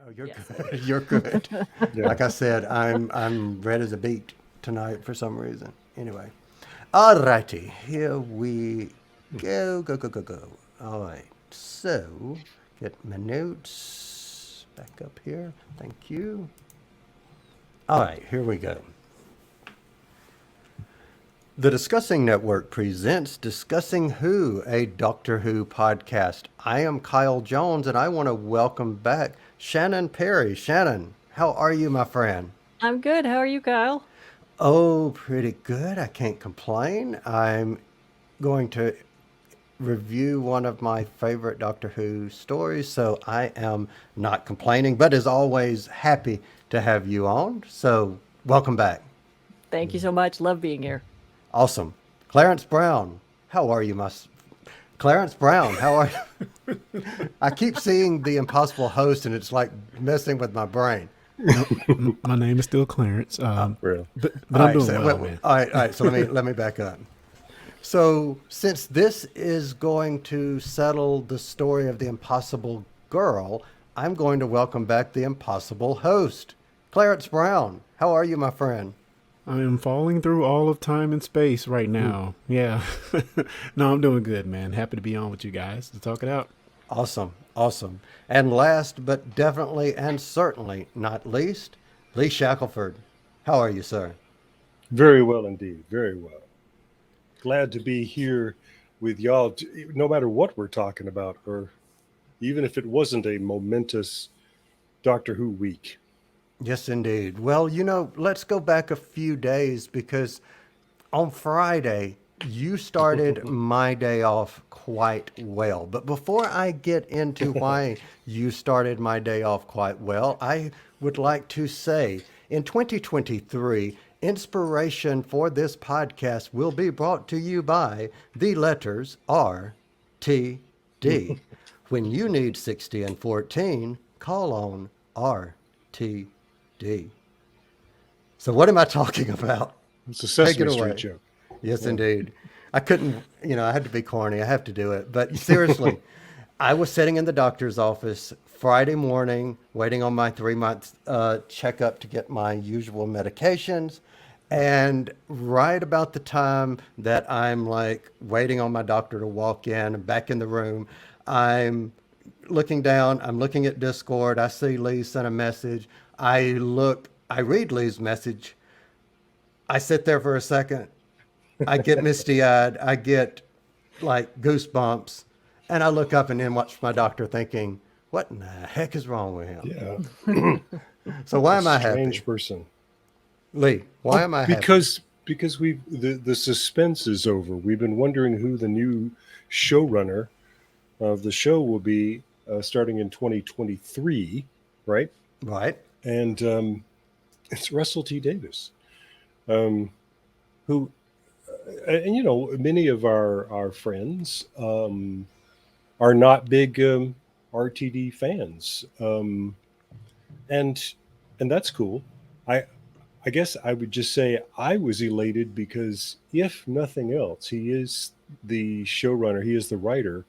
Oh, you're Yes. good. You're good. Yeah. Like I said, I'm red as a beet tonight for some reason. Anyway, all righty, here we go. Go go go go. All right. So get my notes back up here. Thank you. All right, here we go. The Discussing Network presents Discussing Who, a Doctor Who podcast. I am Kyle Jones, and I want to welcome back Shannon Perry. Shannon, how are you, my friend? I'm good. How are you, Kyle? Oh, pretty good. I can't complain. I'm going to review one of my favorite Doctor Who stories, so I am not complaining, but as always, happy to have you on. So, welcome back. Thank you so much. Love being here. Awesome. Clarence Brown, how are you, Clarence Brown, how are you? I keep seeing the impossible host, and it's like messing with my brain. My name is still Clarence, Real. but All I'm right, doing well, man. all right. So let me back up. So since this is going to settle the story of the impossible girl, I'm going to welcome back the impossible host, Clarence Brown. How are you, my friend? I am falling through all of time and space right now. Yeah. No, I'm doing good, man. Happy to be on with you guys to talk it out. Awesome, awesome. And last but definitely and certainly not least, Lee Shackelford. How are you, sir? Very well indeed. Very well. Glad to be here with y'all, no matter what we're talking about, or even if it wasn't a momentous Doctor Who week. Yes, indeed. Well, let's go back a few days because on Friday, you started my day off quite well. But before I get into why you started my day off quite well, I would like to say in 2023, inspiration for this podcast will be brought to you by the letters R, T, D. When you need 60 and 14, call on RTD. So, what am I talking about? It's a Take it Sesame Street away. joke. Yes, Yeah. indeed. I couldn't, I had to be corny. I have to do it. But seriously, I was sitting in the doctor's office Friday morning, waiting on my 3 month checkup to get my usual medications. And right about the time that I'm like waiting on my doctor to walk in and back in the room, I'm looking down, I'm looking at Discord. I see Lee sent a message. I read Lee's message. I sit there for a second. I get misty eyed. I get like goosebumps. And I look up and then watch my doctor thinking, what in the heck is wrong with him? Yeah. So why A am I happy? strange person. Lee, why am I happy? Because the suspense is over. We've been wondering who the new showrunner of the show will be starting in 2023, right? Right? And it's Russell T Davis, um, who and many of our friends are not big RTD fans, and and that's cool. I I guess I would just say I was elated because if nothing else, he is the showrunner, he is the writer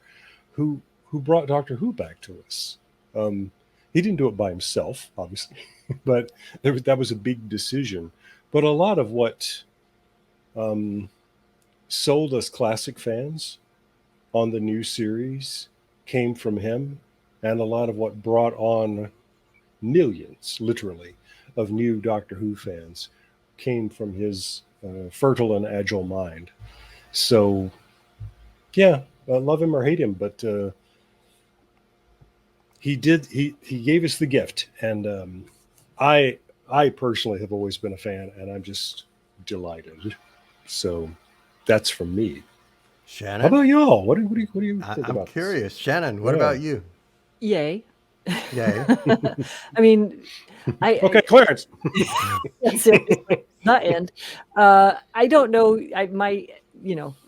who brought Doctor Who back to us. Um, he didn't do it by himself, obviously, but that was a big decision. But a lot of what um, sold us classic fans on the new series came from him, and a lot of what brought on millions, literally, of new Doctor Who fans came from his fertile and agile mind. So, yeah, love him or hate him, but he gave us the gift, and I I personally have always been a fan, and I'm just delighted. So that's from me. How Shannon? about y'all? What do you think I'm about this? curious. Shannon, what Yeah. about you? Yay. Yay. I mean, Okay, I Clarence. seriously, not end. I don't know.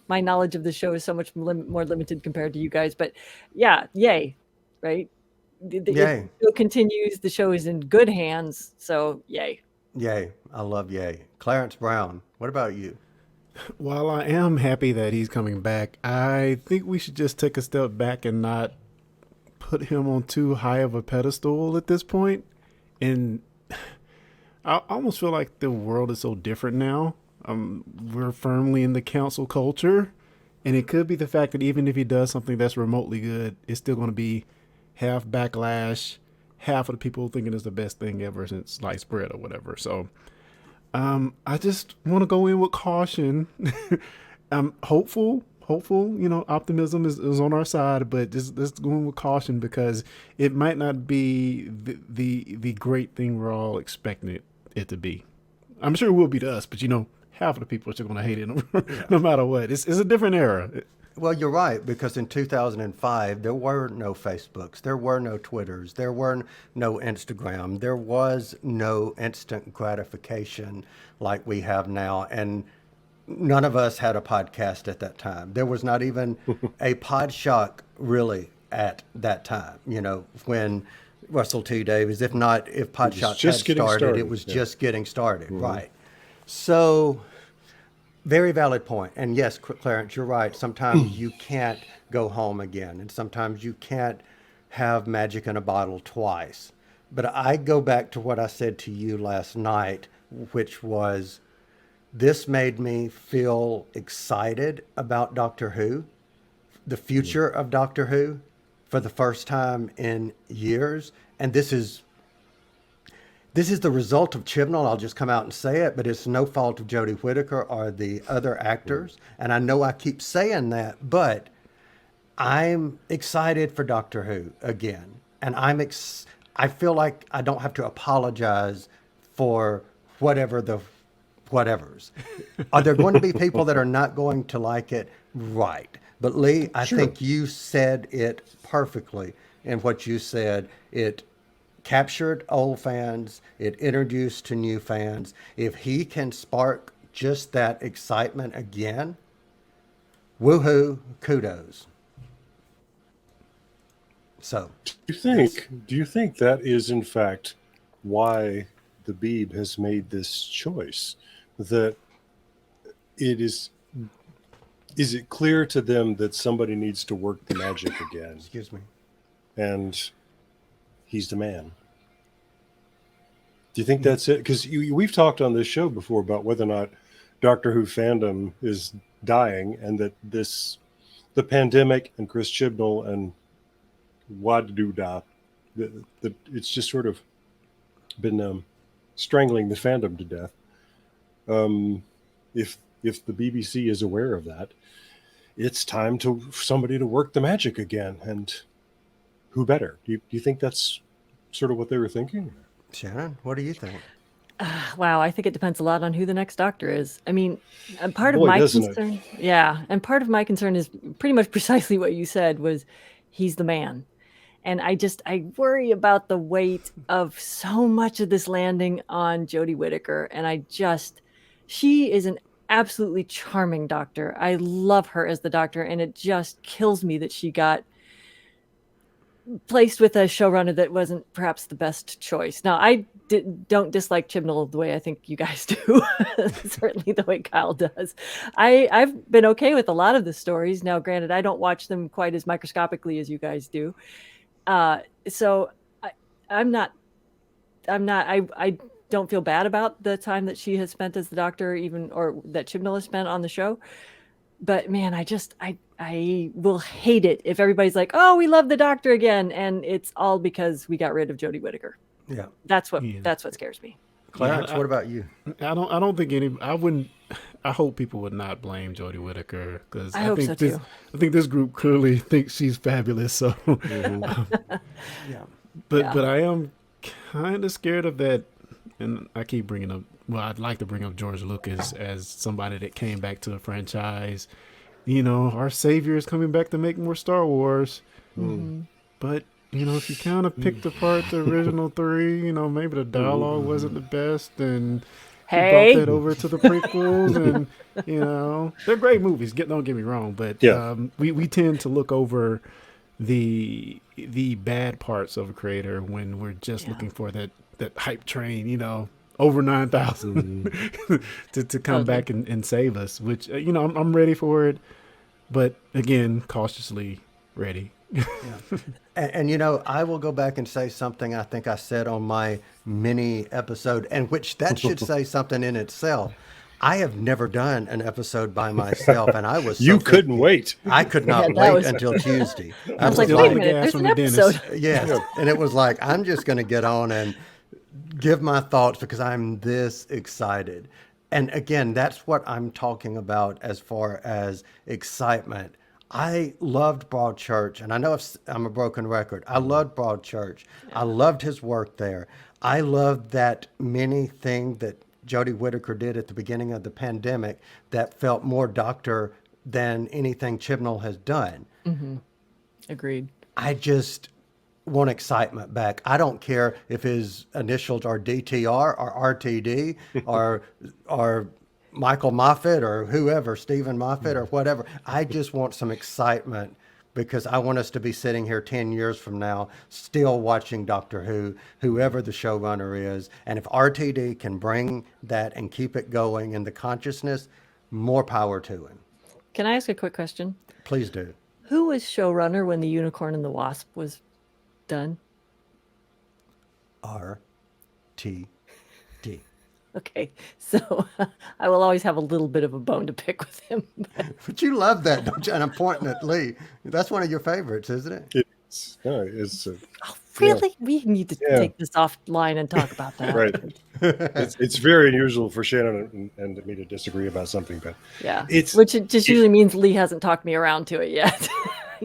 My knowledge of the show is so much more limited compared to you guys. But yeah, yay, right? It Yay. still continues. The show is in good hands. So yay. Yay. I love yay. Clarence Brown, what about you? While I am happy that he's coming back, I think we should just take a step back and not put him on too high of a pedestal at this point. And I almost feel like the world is so different now. We're firmly in the council culture, and it could be the fact that even if he does something that's remotely good, it's still going to be half backlash, half of the people thinking it's the best thing ever since sliced bread or whatever. So I just want to go in with caution. I'm hopeful, optimism is on our side, but just going with caution because it might not be the great thing we're all expecting it to be. I'm sure it will be to us, but half of the people are still going to hate it no matter what. It's a different era. Well, you're right, because in 2005, there were no Facebooks, there were no Twitters, there were no Instagram, there was no instant gratification like we have now. And none of us had a podcast at that time. There was not even a Podshock really at that time, when Russell T. Davies, if Podshock had started, it was just getting started, right? So, very valid point. And yes, Clarence, you're right. Sometimes you can't go home again, and sometimes you can't have magic in a bottle twice. But I go back to what I said to you last night, which was this made me feel excited about Doctor Who, the future of Doctor Who, for the first time in years. And this is the result of Chibnall. I'll just come out and say it, but it's no fault of Jodie Whittaker or the other actors. And I know I keep saying that, but I'm excited for Doctor Who again. And I feel like I don't have to apologize for whatevers. Are there going to be people that are not going to like it? Right. But Lee, I think you said it perfectly in what you said. It captured old fans, it introduced to new fans. If he can spark just that excitement again, woohoo, kudos. So, Do you think that is in fact why the Beeb has made this choice? That it is it clear to them that somebody needs to work the magic again? excuse me. And he's the man. Do you think that's it? Because we've talked on this show before about whether or not Doctor Who fandom is dying, and that the pandemic and Chris Chibnall and Wadduda, that it's just sort of been strangling the fandom to death. If the BBC is aware of that, it's time for somebody to work the magic again, and who better? Do you think that's sort of what they were thinking? Shannon, what do you think? Wow, I think it depends a lot on who the next doctor is. I mean, and part of Boy, my doesn't it? concern, and part of my concern is pretty much precisely what you said, was he's the man. And I worry about the weight of so much of this landing on Jodie Whittaker. And she is an absolutely charming doctor. I love her as the doctor, and it just kills me that she got placed with a showrunner that wasn't perhaps the best choice. Now, I don't dislike Chibnall the way I think you guys do, certainly the way Kyle does. I've been okay with a lot of the stories. Now, granted, I don't watch them quite as microscopically as you guys do. So I don't feel bad about the time that she has spent as the doctor, or that Chibnall has spent on the show. But man, I will hate it if everybody's like, "Oh, we love the doctor again," and it's all because we got rid of Jodie Whittaker. Yeah. That's what scares me. Clarence, what about you? I don't think I hope people would not blame Jodie Whittaker, because I hope think so too. I think this group clearly thinks she's fabulous. So, Yeah. but I am kind of scared of that, and I keep bringing up. Well, I'd like to bring up George Lucas as somebody that came back to the franchise. Our savior is coming back to make more Star Wars. But if you kind of picked apart the original three, maybe the dialogue wasn't the best, and he brought that over to the prequels, and they're great movies. Don't get me wrong, but we tend to look over the bad parts of a creator when we're just looking for that hype train, over 9,000 to come back and save us. Which I'm ready for it, but again, cautiously ready. And you know, I will go back and say something I think I said on my mini episode, and which that should say something in itself. I have never done an episode by myself, and I was You so couldn't wait. I could not Yeah, that wait was- until Tuesday. I was like, Still wait a on the minute, gas there's from an the dentist. episode. Yes. And it was like, I'm just going to get on and give my thoughts because I'm this excited. And again, that's what I'm talking about as far as excitement. I loved Broadchurch, and I know I'm a broken record. I loved Broadchurch. I loved his work there. I loved that mini thing that Jodie Whittaker did at the beginning of the pandemic that felt more doctor than anything Chibnall has done. Agreed. I just want excitement back. I don't care if his initials are DTR or RTD or Michael Moffat or whoever, Stephen Moffat or whatever. I just want some excitement because I want us to be sitting here 10 years from now still watching Doctor Who, whoever the showrunner is. And if RTD can bring that and keep it going in the consciousness, more power to him. Can I ask a quick question? Please do. Who was showrunner when The Unicorn and the Wasp was done? RTD. Okay, so I will always have a little bit of a bone to pick with him. But you love that, don't you? And I'm pointing at Lee. That's one of your favorites, isn't it? It's Oh, really? We need to Yeah. take this offline and talk about that. right. It's very unusual for Shannon and me to disagree about something, but Yeah. It's- Which it just usually means Lee hasn't talked me around to it yet.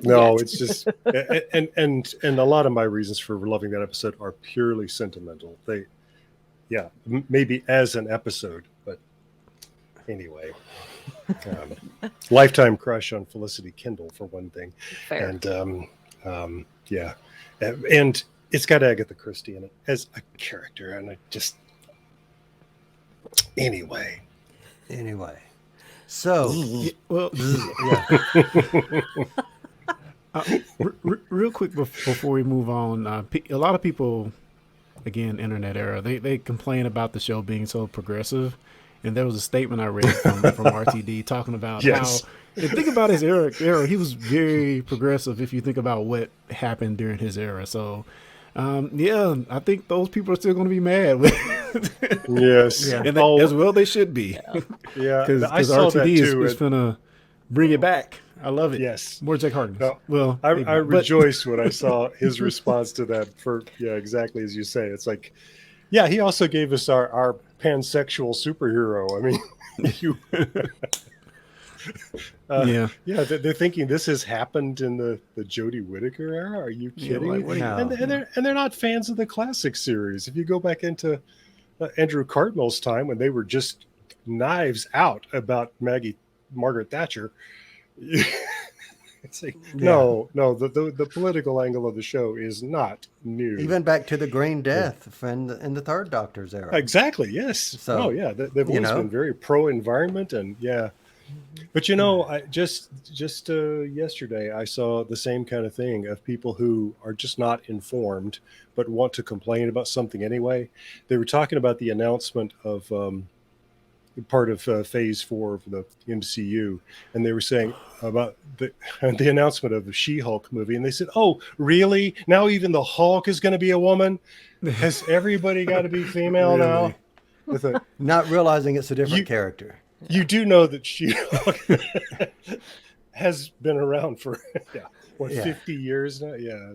no, Yet. it's just and a lot of my reasons for loving that episode are purely sentimental. Maybe as an episode, but anyway, lifetime crush on Felicity Kendall for one thing, Fair. and yeah, and it's got Agatha Christie in it as a character, and I just anyway. Anyway, so Well, yeah, real quick before we move on, a lot of people, again, internet era, they complain about the show being so progressive. And there was a statement I read from RTD talking about Yes. how, and think about his era, he was very progressive if you think about what happened during his era. So, yeah, I think those people are still going to be mad. Yes, Yeah. And oh, as well they should be. yeah. Because I saw that RTD too. is going to bring it back. I love it. Yes. More Jack Harkness. No, Well, I maybe not, but- rejoiced when I saw his response to that. Exactly as you say. It's like, yeah, he also gave us our pansexual superhero. I mean, you, yeah. yeah, they're thinking this has happened in the Jodie Whittaker era. Are you Yeah, kidding? like, me? wait. No. And they're not fans of the classic series. If you go back into Andrew Cartmell's time when they were just knives out about Margaret Thatcher. It's like, no, the political angle of the show is not new. even back to the Green Death in the Third Doctor's era. Exactly. Yes. So, Oh, yeah. They've you always know. been very pro-environment, and yeah. But I just yesterday I saw the same kind of thing of people who are just not informed but want to complain about something anyway. They were talking about the announcement of part of Phase 4 of the MCU, and they were saying about the announcement of the She-Hulk movie, and they said, "Oh, really? Now even the Hulk is going to be a woman? Has everybody got to be female now?" With a, Not realizing it's a different You- character. you do know that She-Hulk has been around for 50 years now? Yeah.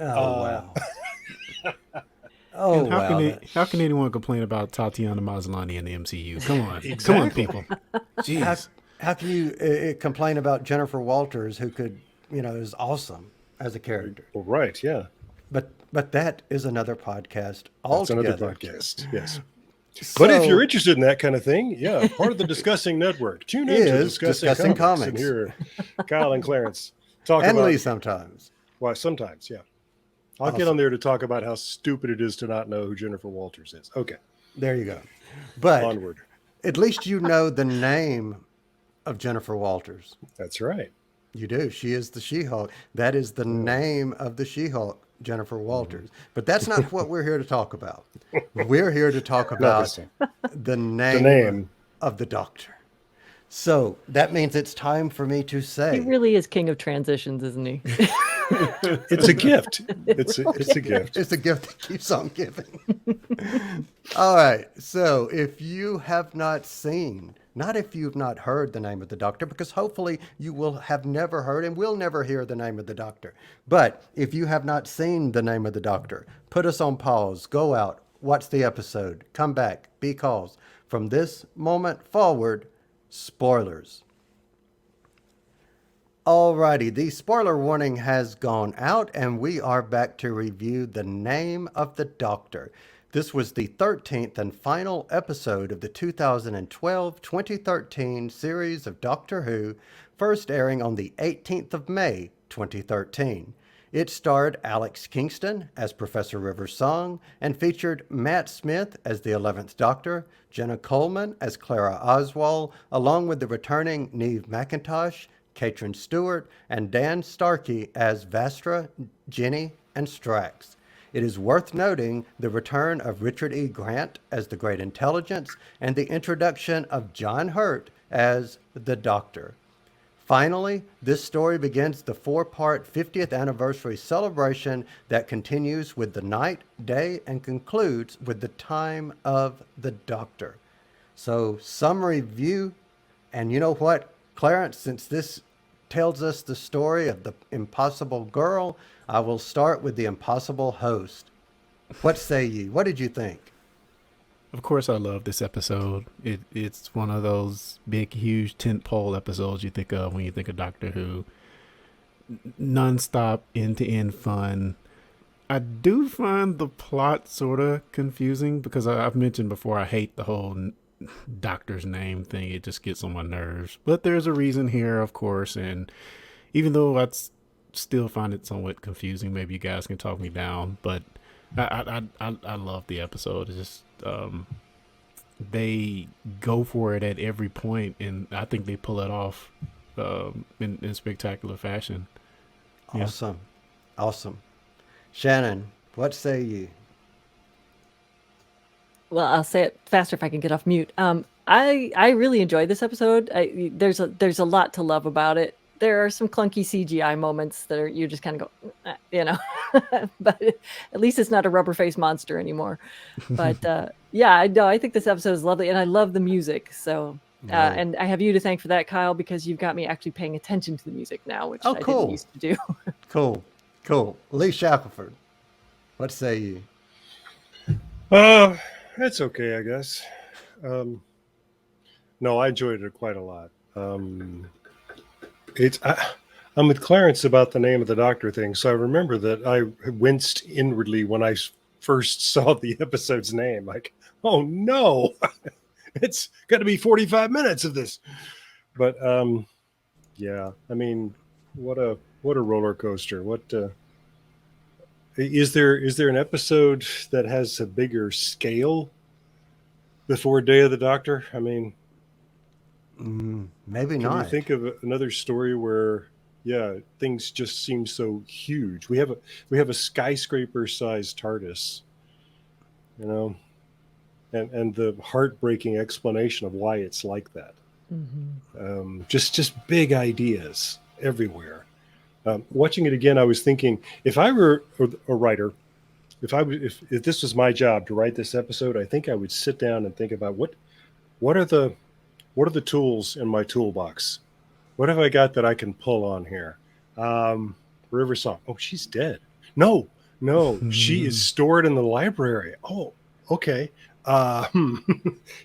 Oh wow. Oh And how wow. how can anyone complain about Tatiana Maslany in the MCU? Come on, come on, Exactly. people. How, Jeez. how can you complain about Jennifer Walters, who could, is awesome as a character? Well, right. Yeah. But that is another podcast That's altogether. another podcast. Yes. But if So- you're interested in that kind of thing, yeah, part of the Discussing Network. Tune in to Is Discussing Discussing Comics. And Comics. here, Kyle and Clarence talk and about. Lee sometimes. Well, sometimes, yeah. I'll get on there to talk about how stupid it is to not know who Jennifer Walters is. Okay, There you go. But onward. at least you know the name of Jennifer Walters. That's right. You do. She is the She-Hulk. That is the name of the She-Hulk, Jennifer Walters. But that's not what we're here to talk about. We're here to talk about Interesting. the name, name. of the Doctor. So that means it's time for me to He say, really is king of transitions, isn't he? It's a gift. It's a gift. it's a gift that keeps on giving. All right. So if you have not seen, not if you've not heard the name of the doctor, because hopefully you will have never heard and will never hear the name of the doctor. But if you have not seen the name of the doctor, put us on pause, go out, watch the episode, come back, because from this moment forward, spoilers. Alrighty, the spoiler warning has gone out, and we are back to review The Name of the Doctor. This was the 13th and final episode of the 2012-2013 series of Doctor Who, first airing on the 18th of May, 2013. It starred Alex Kingston as Professor Rivers Song and featured Matt Smith as the 11th Doctor, Jenna Coleman as Clara Oswald, along with the returning Neve McIntosh, Katrin Stewart, and Dan Starkey as Vastra, Jenny, and Strax. It is worth noting the return of Richard E. Grant as the Great Intelligence and the introduction of John Hurt as the Doctor. Finally, this story begins the four-part 50th anniversary celebration that continues with the night, day, and concludes with the time of the Doctor. So, summary view, and you know what, Clarence, since this tells us the story of the impossible girl, I will start with the impossible host. What say ye? What did you think? Of course, I love this episode. It's one of those big, huge tentpole episodes you think of when you think of Doctor Who. Non-stop, end-to-end fun. I do find the plot sort of confusing because I've mentioned before I hate the whole doctor's name thing. It just gets on my nerves. But there's a reason here, of course, and even though I still find it somewhat confusing, maybe you guys can talk me down, but I love the episode. It's just they go for it at every point, and I think they pull it off in spectacular fashion. Yeah. Awesome. Shannon, what say you? Well, I'll say it faster if I can get off mute. I really enjoyed this episode. There's a lot to love about it. There are some clunky CGI moments that you just kind of go, but at least it's not a rubber faced monster anymore. But yeah, I think this episode is lovely, and I love the music. So, and I have you to thank for that, Kyle, because you've got me actually paying attention to the music now, which I didn't used to do. Cool. Lee Shackelford, what say you? That's okay, I guess. No, I enjoyed it quite a lot. I'm with Clarence about the name of the doctor thing. So I remember that I winced inwardly when I first saw the episode's name. Like, oh no, it's got to be 45 minutes of this. But yeah, I mean, what a roller coaster. What is there an episode that has a bigger scale before Day of the Doctor? I mean, maybe can not. you think of another story where, yeah, things just seem so huge? We have a skyscraper-sized TARDIS, you know, and the heartbreaking explanation of why it's like that. Mm-hmm. Just big ideas everywhere. Watching it again, I was thinking, if I were a writer, if this was my job to write this episode, I think I would sit down and think about what are the tools in my toolbox? What have I got that I can pull on here? River Song. Oh, she's dead. No, she is stored in the library. Oh, okay.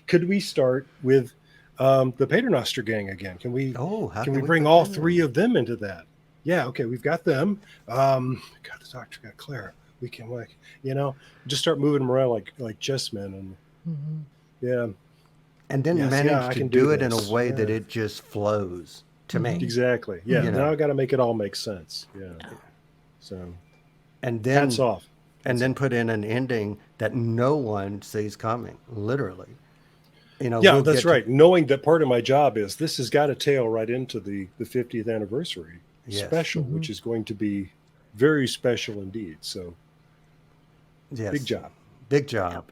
Could we start with the Paternoster gang again? Can we bring all three of them into that? Yeah, okay, we've got them. Got the doctor, got Clara. We can just start moving them around like chessmen, and yeah. And then manage to do it in a way that it just flows to me. Exactly. Yeah. Now I got to make it all make sense. Yeah. So. And then hats off. And then put in an ending that no one sees coming. Literally. Yeah, that's right. Knowing that part of my job is this has got to tail right into the 50th anniversary special, which is going to be very special indeed. So. Yes. Big job.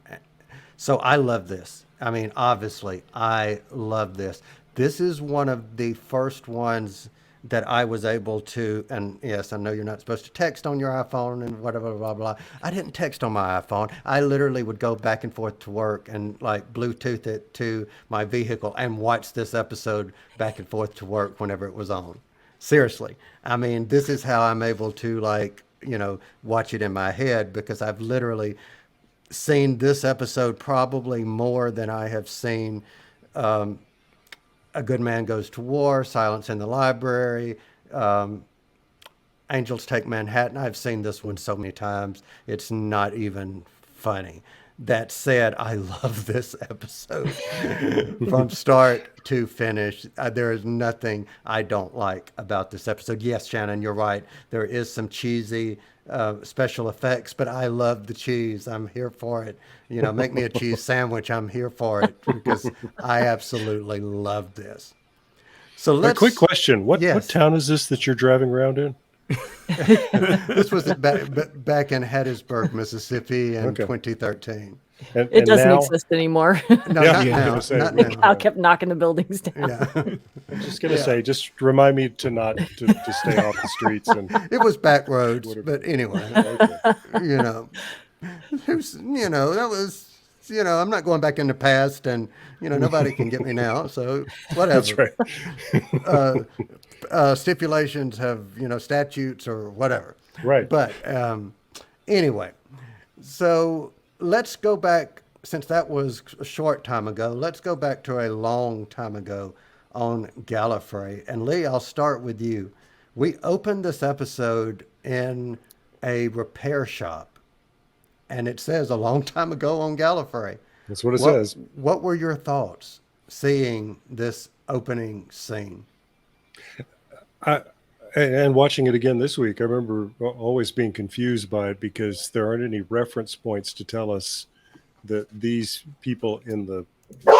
So I love this. I mean, obviously, I love this. this is one of the first ones that I was able to, and yes, I know you're not supposed to text on your iPhone and whatever, blah, blah. I didn't text on my iPhone. I literally would go back and forth to work and like Bluetooth it to my vehicle and watch this episode back and forth to work whenever it was on. Seriously. I mean, this is how I'm able to like, watch it in my head because I've literally seen this episode probably more than I have seen A Good Man Goes to War, Silence in the Library, Angels Take Manhattan. I've seen this one so many times, it's not even funny. That said, I love this episode from start to finish. There is nothing I don't like about this episode. Yes, Shannon, you're right. There is some cheesy special effects, but I love the cheese. I'm here for it. Make me a cheese sandwich. I'm here for it because I absolutely love this. So A let's. quick question: what Yes. town is this that you're driving around in? This was back in Hattiesburg, Mississippi in Okay. 2013. It doesn't now, exist anymore. No, Yeah, not yeah, I was now. gonna say, Not yeah. now. Cal kept knocking the buildings down. Yeah. I'm just gonna Yeah. say, just remind me to not to stay off the streets and. It was back roads, Whatever. but anyway, Okay. that was, I'm not going back in the past and, nobody can get me now. So whatever. That's right. Stipulations have, statutes or whatever. Right. But anyway, so let's go back, since that was a short time ago, let's go back to a long time ago on Gallifrey. And Lee, I'll start with you. We opened this episode in a repair shop, and it says a long time ago on Gallifrey. That's what it What- says. What were your thoughts seeing this opening scene? And watching it again this week, I remember always being confused by it because there aren't any reference points to tell us that these people in the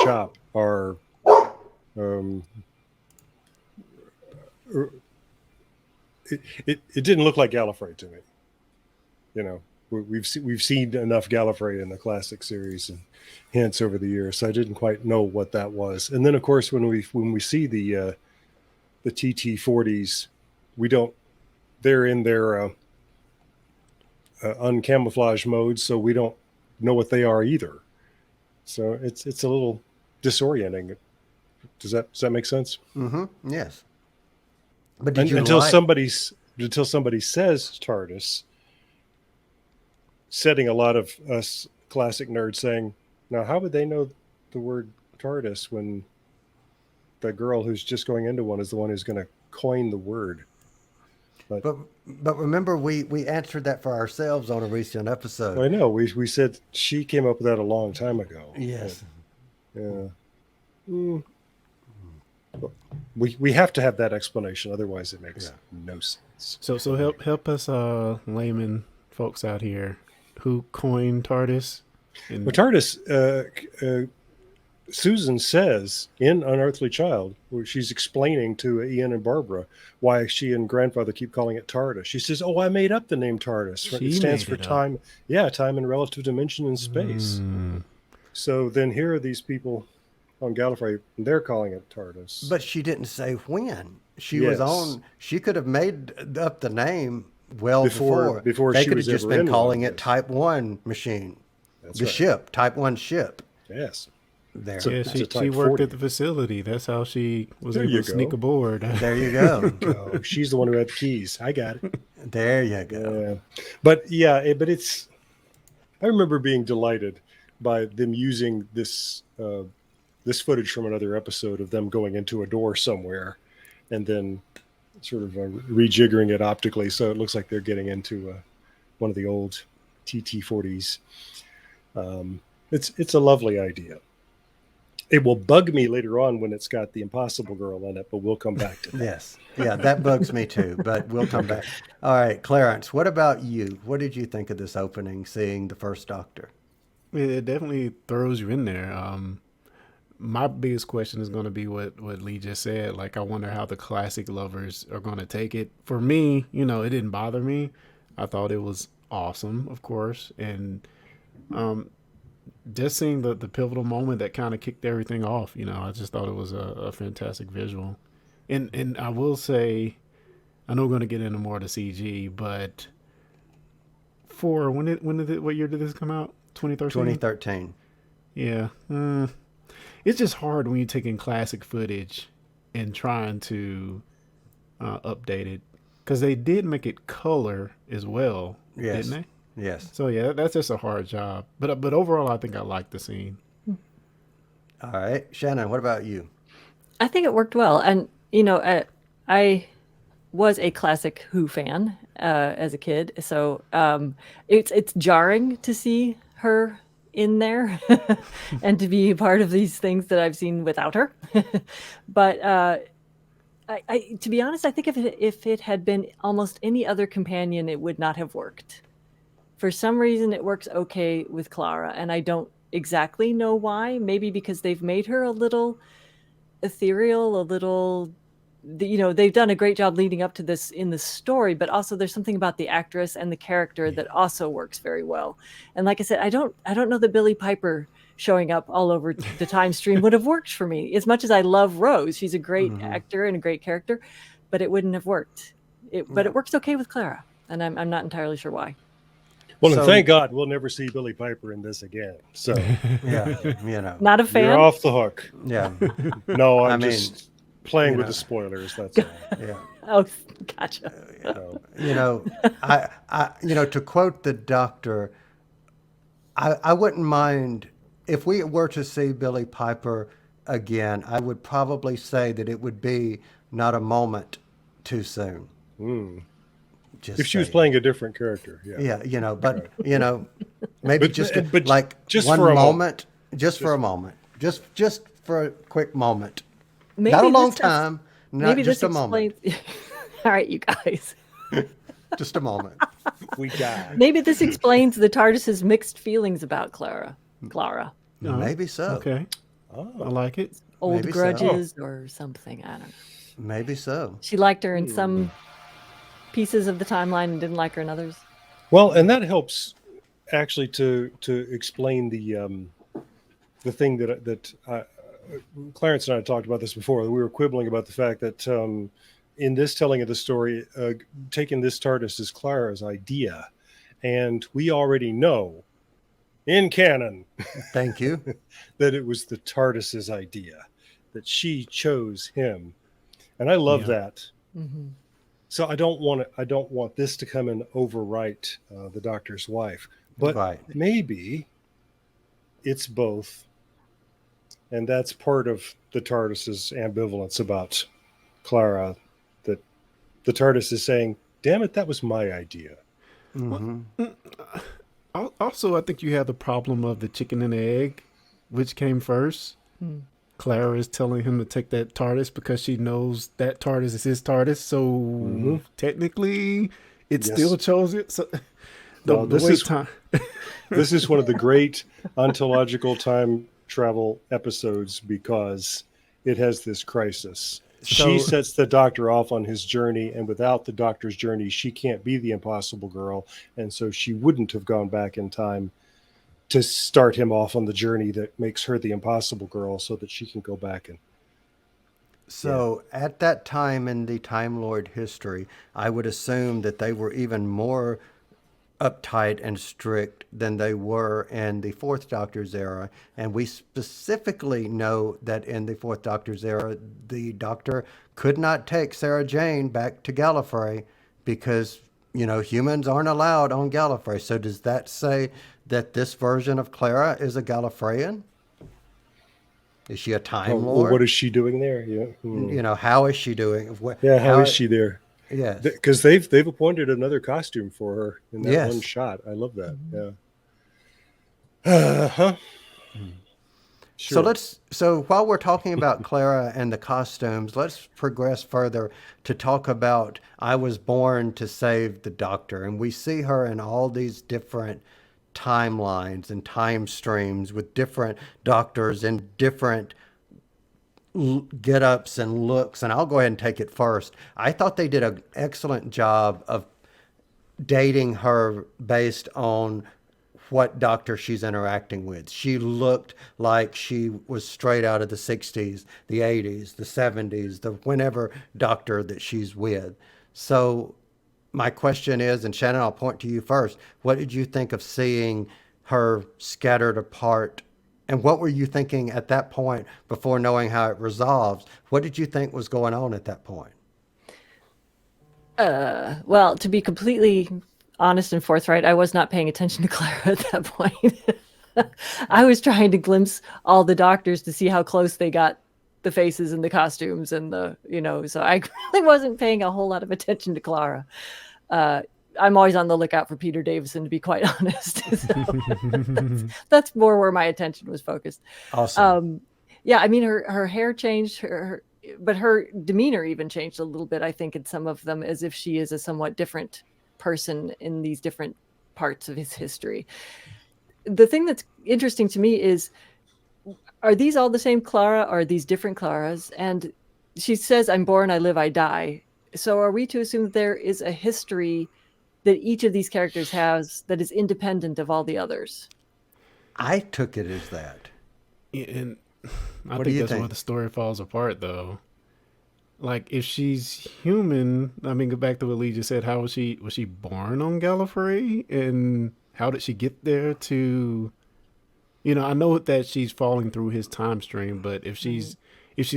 shop are. It didn't look like Gallifrey to me. We've seen enough Gallifrey in the classic series and hints over the years, so I didn't quite know what that was. And then, of course, when we see the TT-40s, we don't. They're in their uncamouflage mode, so we don't know what they are either. So it's a little disorienting. Does that make sense? Mm-hmm. Yes. But did you Until like- somebody says TARDIS, setting a lot of us classic nerds saying, now how would they know the word TARDIS when the girl who's just going into one is the one who's going to coin the word? But remember, we answered that for ourselves on a recent episode. I know we said she came up with that a long time ago. Yes. Yeah. Mm. We have to have that explanation, otherwise it makes no sense. So help us layman folks out here. Who coined TARDIS? And Well, TARDIS, Susan says in Unearthly Child, where she's explaining to Ian and Barbara why she and grandfather keep calling it TARDIS. She says, "Oh, I made up the name TARDIS. She It stands made for it up. time. Yeah, time and relative dimension in space." So then here are these people on Gallifrey, and they're calling it TARDIS. But she didn't say when. She was Yes. on. She could have made up the name well Before They she could have was just ever been in one, calling it yes. Type 1 machine. That's The right. ship, Type 1 ship. Yes. There. So- yeah, it's a she Type worked 40. at the facility. That's how she was There able you to sneak go. aboard. There you go. Oh, she's the one who had the keys. I got it. There you go. Yeah. But it's. I remember being delighted by them using this footage from another episode of them going into a door somewhere, and then sort of rejiggering it optically so it looks like they're getting into one of the old TT-40s. It's a lovely idea. It will bug me later on when it's got the Impossible Girl in it, but we'll come back to that. Yes. Yeah, that bugs me too, but we'll come back. All right, Clarence, what about you? What did you think of this opening, seeing the first Doctor? It definitely throws you in there. My biggest question is going to be what Lee just said. Like, I wonder how the classic lovers are going to take it. For me, it didn't bother me. I thought it was awesome, of course. And just seeing the pivotal moment that kind of kicked everything off. I just thought it was a fantastic visual. And I will say, I know we're going to get into more of the CG, but what year did this come out? 2013? 2013. Yeah. It's just hard when you're taking classic footage and trying to update it, because they did make it color as well, Yes. didn't they? Yes. So yeah, that's just a hard job. But overall, I think I like the scene. All right. Shannon, what about you? I think it worked well, and I was a classic Who fan as a kid, so it's jarring to see her in there and to be part of these things that I've seen without her. But I to be honest, I think if it had been almost any other companion, it would not have worked. For some reason, it works okay with Clara, and I don't exactly know why. Maybe because they've made her a little ethereal, a little, they've done a great job leading up to this in the story, but also there's something about the actress and the character that also works very well. And like I said, I don't know that Billie Piper showing up all over the time stream would have worked for me. As much as I love Rose, she's a great actor and a great character, but it wouldn't have worked. But it works okay with Clara, and I'm not entirely sure why. Well, So- and thank God we'll never see Billie Piper in this again. So Yeah. Not a fan. you're off the hook. Yeah. No, I'm I mean, just playing you with know. the spoilers. That's all. Yeah. Oh, gotcha. So, To quote the doctor, I wouldn't mind if we were to see Billie Piper again. I would probably say that it would be not a moment too soon. Just if she was saying. playing a different character, yeah. Yeah, but maybe But- just but like just one for a moment, just for a moment, just for a quick moment, Maybe not a long this does- time, not Maybe just this a moment, explains. All right, you guys. just a moment. We died. Maybe this explains the TARDIS's mixed feelings about Clara. Maybe so. Okay, I like it. Old Maybe so. grudges or something. I don't know. Maybe so. She liked her in some pieces of the timeline and didn't like her in others. Well, and that helps actually to explain the thing that Clarence and I talked about this before. We were quibbling about the fact that in this telling of the story, taking this TARDIS is Clara's idea, and we already know in canon Thank you. that it was the TARDIS's idea, that she chose him, and I love that. Mm-hmm. So I don't want this to come and overwrite the Doctor's wife, but Right. maybe it's both, and that's part of the TARDIS's ambivalence about Clara. That the TARDIS is saying, "Damn it, that was my idea." Also, I think you have the problem of the chicken and the egg, which came first. Clara is telling him to take that TARDIS because she knows that TARDIS is his TARDIS. So technically, it Yes. still chose it. So No, the this wait is- time. This is one of the great ontological time travel episodes because it has this crisis. She So- sets the Doctor off on his journey, and without the Doctor's journey, she can't be the Impossible Girl, and so she wouldn't have gone back in time to start him off on the journey that makes her the Impossible Girl, so that she can go back and So at that time in the Time Lord history, I would assume that they were even more uptight and strict than they were in the Fourth Doctor's era. And we specifically know that in the Fourth Doctor's era, the Doctor could not take Sarah Jane back to Gallifrey because, humans aren't allowed on Gallifrey. So does that say that this version of Clara is a Gallifreyan? Is she a Time oh, Lord? what is she doing there? Yeah, How is she doing? yeah. How is she there? Yes. Because they've appointed another costume for her in that Yes. one shot. I love that. Yeah. Uh-huh. Sure. So while we're talking about Clara and the costumes, let's progress further to talk about I Was Born to Save the Doctor. And we see her in all these different timelines and time streams with different doctors and different get-ups and looks. And I'll go ahead and take it first. I thought they did an excellent job of dating her based on what doctor she's interacting with. She looked like she was straight out of the 60s, the 80s, the 70s, the whenever doctor that she's with. So my question is, and Shannon, I'll point to you first. What did you think of seeing her scattered apart? And what were you thinking at that point before knowing how it resolves? What did you think was going on at that point? Well, to be completely honest and forthright, I was not paying attention to Clara at that point. I was trying to glimpse all the doctors to see how close they got the faces and the costumes and so I really wasn't paying a whole lot of attention to Clara. I'm always on the lookout for Peter Davison, to be quite honest. So that's more where my attention was focused. Awesome. Yeah, I mean, her hair changed, but her demeanor even changed a little bit, I think, in some of them, as if she is a somewhat different person in these different parts of his history. The thing that's interesting to me is, are these all the same Clara, or are these different Claras? And she says, I'm born, I live, I die. So are we to assume that there is a history that each of these characters has that is independent of all the others? I took it as that. Yeah, and I What do think you that's where think? the story falls apart, though. Like, if she's human, I mean, go back to what Lee just said. How was she born on Gallifrey, and how did she get there? To, I know that she's falling through his time stream, but if she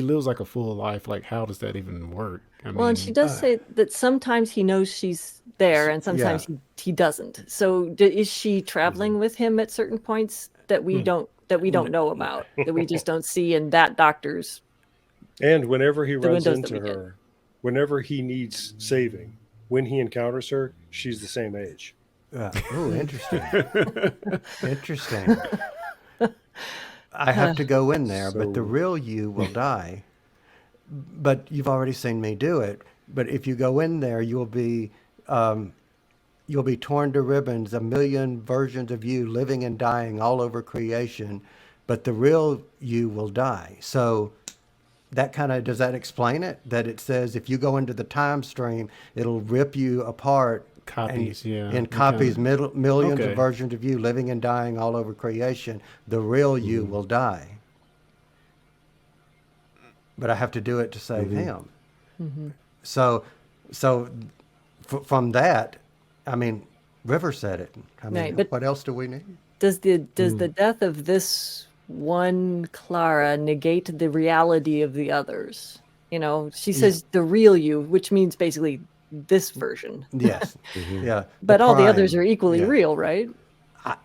lives like a full life, like, how does that even work? I Well, and she mean, does say that sometimes he knows she's there and sometimes Yeah. he doesn't. So is she traveling with him at certain points that we don't know about, that we just don't see in that doctor's? And whenever he The runs windows that into we get. her, whenever he needs saving, when he encounters her, she's the same age. Oh, interesting. Interesting. I have to go in there, but the So- real you will die. But you've already seen me do it. But if you go in there, you'll be torn to ribbons, a million versions of you living and dying all over creation. But the real you will die. So that does that explain it? That it says if you go into the time stream, it'll rip you apart. Copies, yeah. In It copies, millions Okay. of versions of you living and dying all over creation. The real you will die. But I have to do it to save him. So from that, I mean, River said it. I mean, Right, but- what else do we need? Does the death of this one Clara negate the reality of the others? She says the real you, which means basically this version. Yes. Yeah. But all the others prime. are equally Yeah. real, right?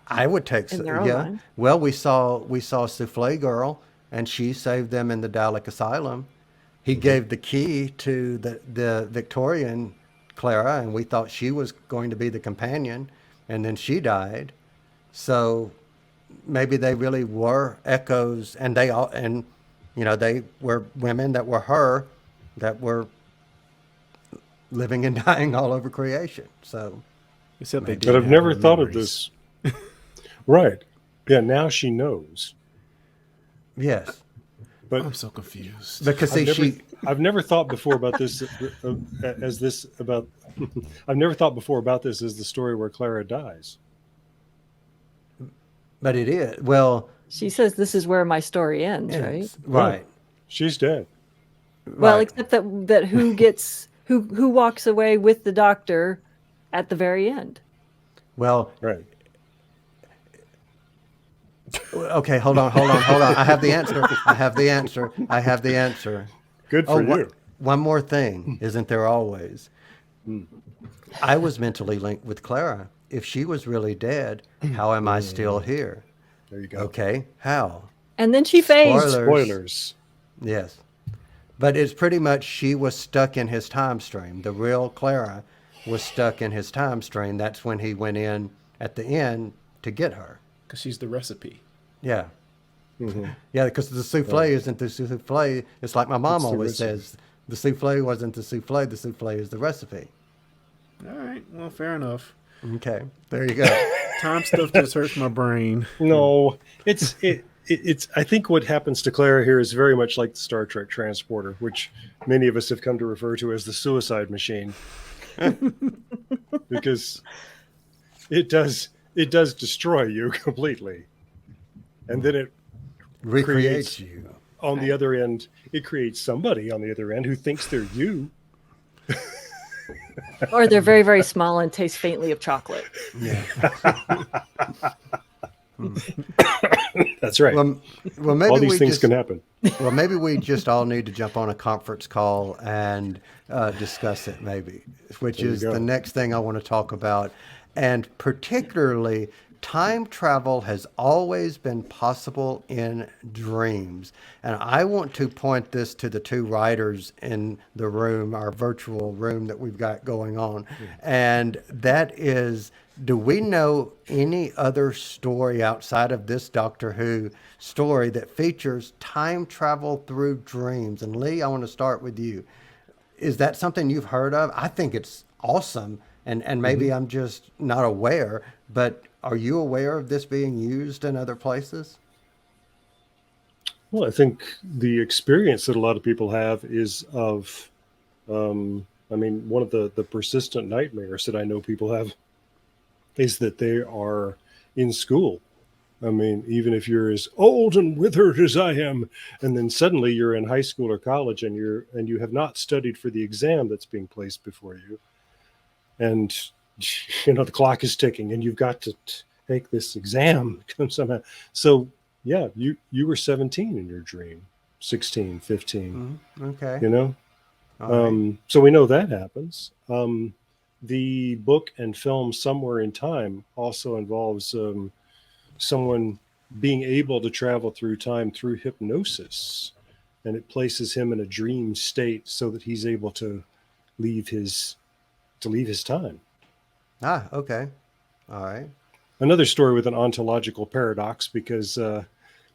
I would take In their own yeah. mind. Well, we saw Souffle Girl, and she saved them in the Dalek Asylum. He gave the key to the Victorian Clara, and we thought she was going to be the companion, and then she died. So maybe they really were echoes, and they were women that were her, that were living and dying all over creation. So except they did. But I've have never her thought of memories. this. Right. Yeah, now she knows. yes, But I'm so confused. because see, I've never thought before about this I've never thought before about this as the story where Clara dies. but it is well. She says this is where my story ends, right? It's- right. She's dead. Well, right. except that who gets who walks away with the doctor at the very end? Well, Right. okay, hold on. I have the answer. Good for you. One more thing, isn't there always? I was mentally linked with Clara. If she was really dead, how am I still here? There you go. Okay, how? And then she phased. Spoilers. Yes. But it's pretty much she was stuck in his time stream. The real Clara was stuck in his time stream. That's when he went in at the end to get her. Because she's the recipe. Yeah. Yeah, because the souffle isn't the souffle. It's like my mom It's the always recipe. says, the souffle wasn't the souffle is the recipe. All right. Well, fair enough. Okay, there you go. Time stuff just hurts my brain. No, it's I think what happens to Clara here is very much like the Star Trek transporter, which many of us have come to refer to as the suicide machine. Because it does it does destroy you completely. And then it Recreates you. on the other end, it creates somebody on the other end who thinks they're you. Or they're very, very small and taste faintly of chocolate. Yeah. That's right. Well, maybe All these we things just, can happen. Well, maybe we just all need to jump on a conference call and discuss it, maybe, which There you is go. the next thing I want to talk about. And particularly, time travel has always been possible in dreams. And I want to point this to the two writers in the room, our virtual room that we've got going on. And that is, do we know any other story outside of this Doctor Who story that features time travel through dreams? And Lee, I want to start with you. Is that something you've heard of? I think it's awesome. And maybe I'm just not aware, but are you aware of this being used in other places? Well, I think the experience that a lot of people have is of, one of the persistent nightmares that I know people have is that they are in school. I mean, even if you're as old and withered as I am, and then suddenly you're in high school or college and you have not studied for the exam that's being placed before you, and the clock is ticking, and you've got to take this exam somehow. So yeah, you were 17 in your dream, 16, 15. Okay. All right. So we know that happens. The book and film Somewhere in Time also involves someone being able to travel through time through hypnosis, and it places him in a dream state so that he's able to leave his time. Okay. All right. Another story with an ontological paradox, because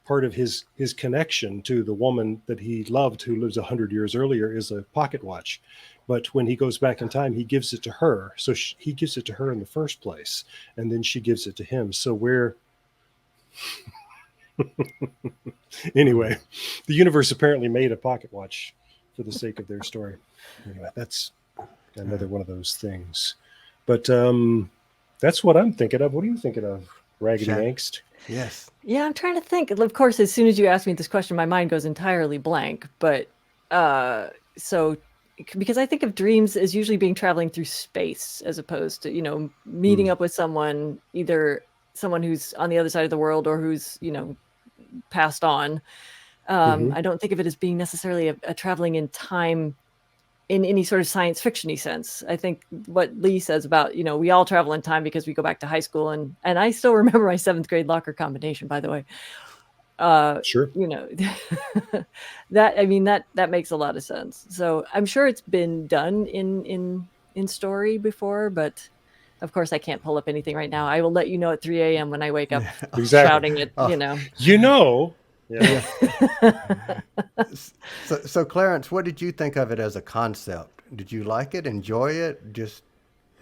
part of his connection to the woman that he loved, who lives 100 years earlier, is a pocket watch. But when he goes back in time, he gives it to her. So he gives it to her in the first place, and then she gives it to him. So anyway, the universe apparently made a pocket watch for the sake of their story. Anyway, that's another one of those things. But that's what I'm thinking of. What are you thinking of, Raggedy Sure. Angst? Yes. Yeah, I'm trying to think. Of course, as soon as you ask me this question, my mind goes entirely blank. But so because I think of dreams as usually being traveling through space as opposed to, meeting up with someone, either someone who's on the other side of the world or who's, passed on. Mhm. I don't think of it as being necessarily a traveling in time in any sort of science fiction-y sense. I think what Lee says about, we all travel in time because we go back to high school, and I still remember my 7th grade locker combination, by the way. Sure. That makes a lot of sense. So I'm sure it's been done in story before, but of course I can't pull up anything right now. I will let you know at 3 a.m. when I wake up Exactly. shouting it, Yeah. So Clarence, what did you think of it as a concept? Did you like it? Enjoy it? Just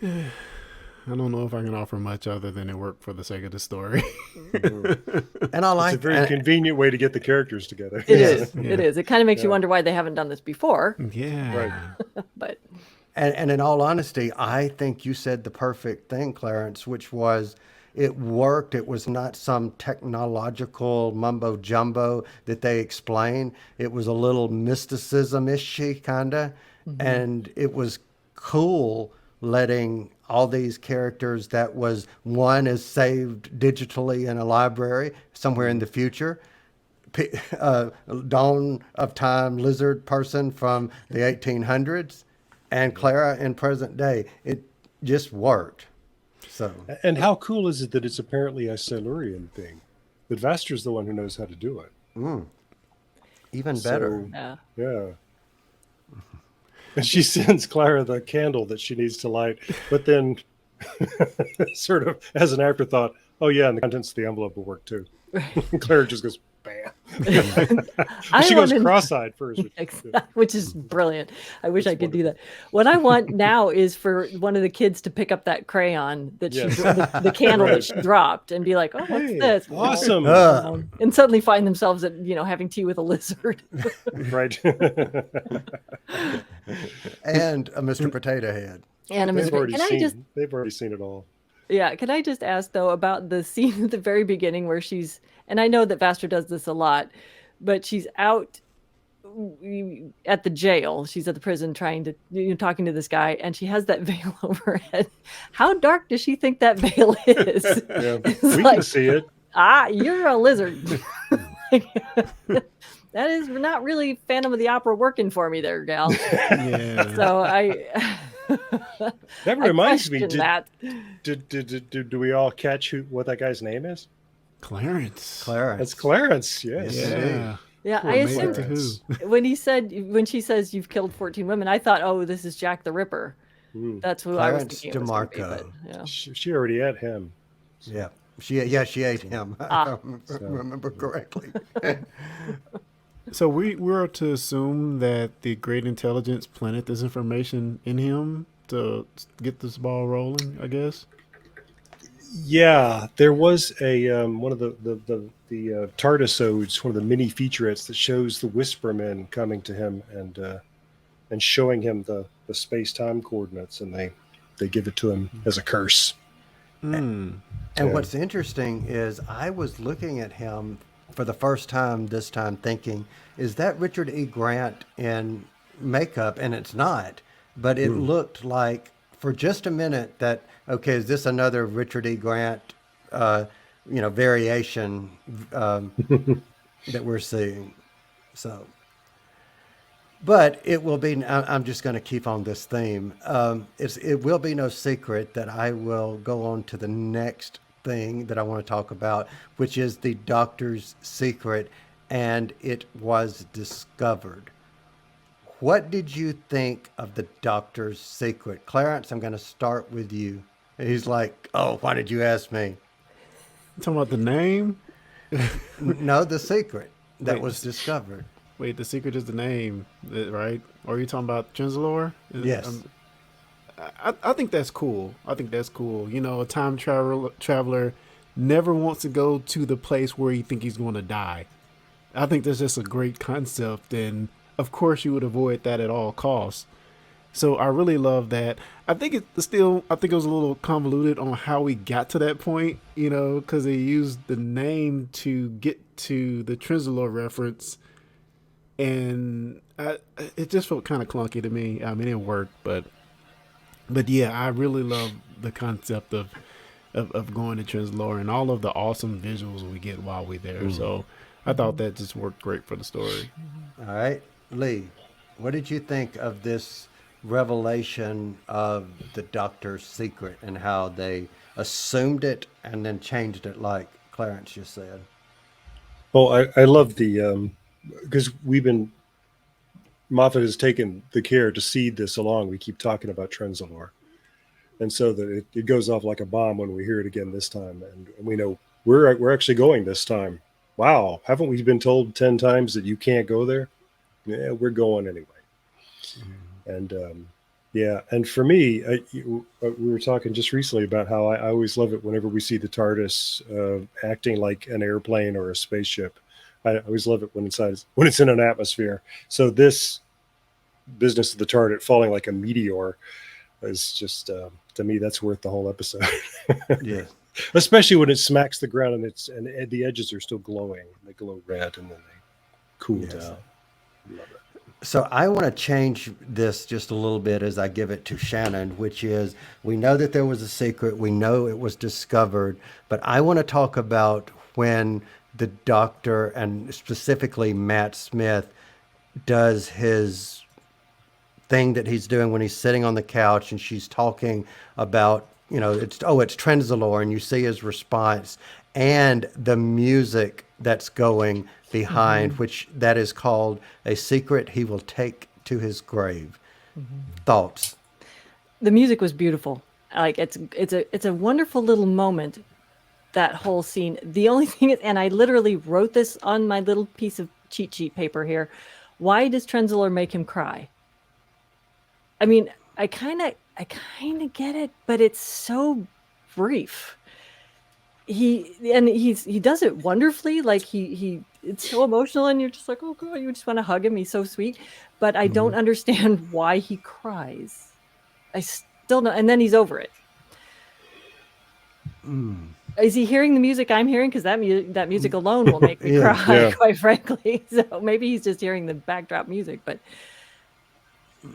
I don't know if I can offer much other than it worked for the sake of the story. and I like It's a very convenient way to get the characters together. It Yeah. is. It is. It kind of makes you wonder why they haven't done this before. Yeah. Right. But And in all honesty, I think you said the perfect thing, Clarence, which was it worked. It was not some technological mumbo jumbo that they explained. It was a little mysticism-ishy kind of. And it was cool letting all these characters that was one is saved digitally in a library somewhere in the future. Dawn of Time lizard person from the 1800s and Clara in present day. It just worked. So And how cool is it that it's apparently a Silurian thing? That Vaster's the one who knows how to do it. even better. So, yeah. yeah. And she sends Clara the candle that she needs to light, but then sort of as an afterthought, oh yeah, and the contents of the envelope will work too. And Clara just goes, bam. She goes cross-eyed first. Which is brilliant. I wish I could do that. What I want now is for one of the kids to pick up that crayon that Yes. the candle Right. that she dropped and be like, "Oh, what's Hey, this?" awesome. And suddenly find themselves at having tea with a lizard. Right. And a Mr. Potato Head. And They've already can I just seen it all. Yeah, can I just ask though about the scene at the very beginning where she's, and I know that Vaster does this a lot, but she's out at the jail. She's at the prison trying to, talking to this guy, and she has that veil over her head. How dark does she think that veil is? Yeah, It's we like, can see it. you're a lizard. That is not really Phantom of the Opera working for me there, gal. Yeah. So That I reminds me. question that. Do we all catch what that guy's name is? Clarence. Clarence. That's Clarence. Yes. Yes. Yeah. Yeah, Poor I mate assumed to who. when she says you've killed 14 women, I thought, oh, this is Jack the Ripper. Mm. That's who I was Clarence thinking it was gonna be, DeMarco. but, yeah. She already ate him. Yeah. She ate him. Ah. If I remember correctly. So we're to assume that the great intelligence planted this information in him to get this ball rolling, I guess. Yeah, there was a one of the TARDIS-odes, one of the mini featurettes that shows the Whispermen coming to him and showing him the space-time coordinates, and they give it to him as a curse. Hmm. And Yeah. what's interesting is I was looking at him for the first time this time thinking, is that Richard E. Grant in makeup? And it's not. But it looked like for just a minute that, okay, is this another Richard E. Grant, variation that we're seeing? So, but it will be, I'm just going to keep on this theme. It will be no secret that I will go on to the next thing that I want to talk about, which is the doctor's secret, and it was discovered. What did you think of the doctor's secret? Clarence, I'm going to start with you. He's like, oh, why did you ask me? Talking about the name? No, the secret that Wait, was discovered. Wait, the secret is the name, right? Or are you talking about Trenzalore? Yes. I think that's cool. I think that's cool. You know, a time traveler never wants to go to the place where he think he's going to die. I think that's just a great concept, and of course you would avoid that at all costs. So I really love that. I think it was a little convoluted on how we got to that point, because they used the name to get to the Trenzalore reference, and it just felt kind of clunky to me. I mean, it worked, but yeah, I really love the concept of going to Trenzalore and all of the awesome visuals we get while we're there. So I thought that just worked great for the story. All right. Lee, what did you think of this revelation of the doctor's secret and how they assumed it and then changed it like Clarence just said? Well, I love the because Moffat has taken the care to seed this along. We keep talking about Trenzalore, and so that it goes off like a bomb when we hear it again this time, and we know we're actually going this time. Wow, haven't we been told 10 times that you can't go there? Yeah, we're going anyway. And yeah, and for me, we were talking just recently about how I always love it whenever we see the TARDIS acting like an airplane or a spaceship. I always love it when it's in an atmosphere. So this business of the TARDIS falling like a meteor is just to me that's worth the whole episode. Yeah. Especially when it smacks the ground and the edges are still glowing. They glow red and then they cool Yes. down. Love it. So I want to change this just a little bit as I give it to Shannon, which is we know that there was a secret. We know it was discovered, but I want to talk about when the doctor and specifically Matt Smith does his thing that he's doing when he's sitting on the couch and she's talking about, it's Trenzalore, and you see his response and the music that's going behind, which that is called A Secret He Will Take to His Grave. Thoughts? The music was beautiful. Like it's a wonderful little moment, that whole scene. The only thing is, and I literally wrote this on my little piece of cheat sheet paper here. Why does Trenzalore make him cry? I mean, I kind of get it, but it's so brief. He does it wonderfully. Like it's so emotional, and you're just like, oh god, you just want to hug him. He's so sweet, but I don't understand why he cries. I still don't. And then he's over it. Is he hearing the music I'm hearing? Because that music alone will make me Yeah. cry, Yeah. quite frankly. So maybe he's just hearing the backdrop music. But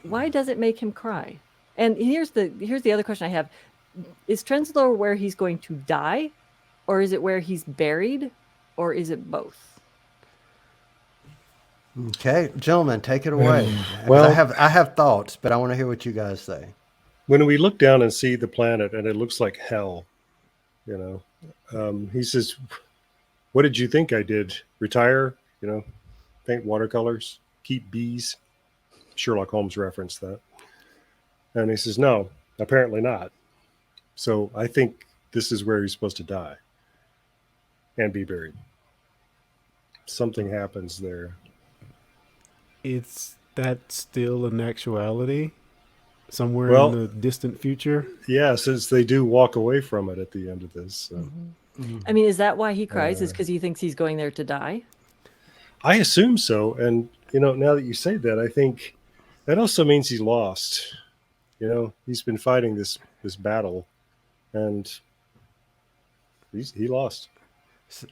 why does it make him cry? And here's the other question I have: is Trenzalore where he's going to die, or is it where he's buried, or is it both? Okay, gentlemen, take it away. 'Cause Well- I have thoughts, but I want to hear what you guys say. When we look down and see the planet and it looks like hell, he says, "What did you think I did? Retire? Paint watercolors? Keep bees?" Sherlock Holmes referenced that. And he says, "No, apparently not. So I think this is where he's supposed to die and be buried." Something happens there. Is that still an actuality somewhere Well- in the distant future? Yeah, since they do walk away from it at the end of this. So. I mean, is that why he cries? Is because he thinks he's going there to die? I assume so. And, now that you say that, I think that also means he lost. He's been fighting this battle and he lost.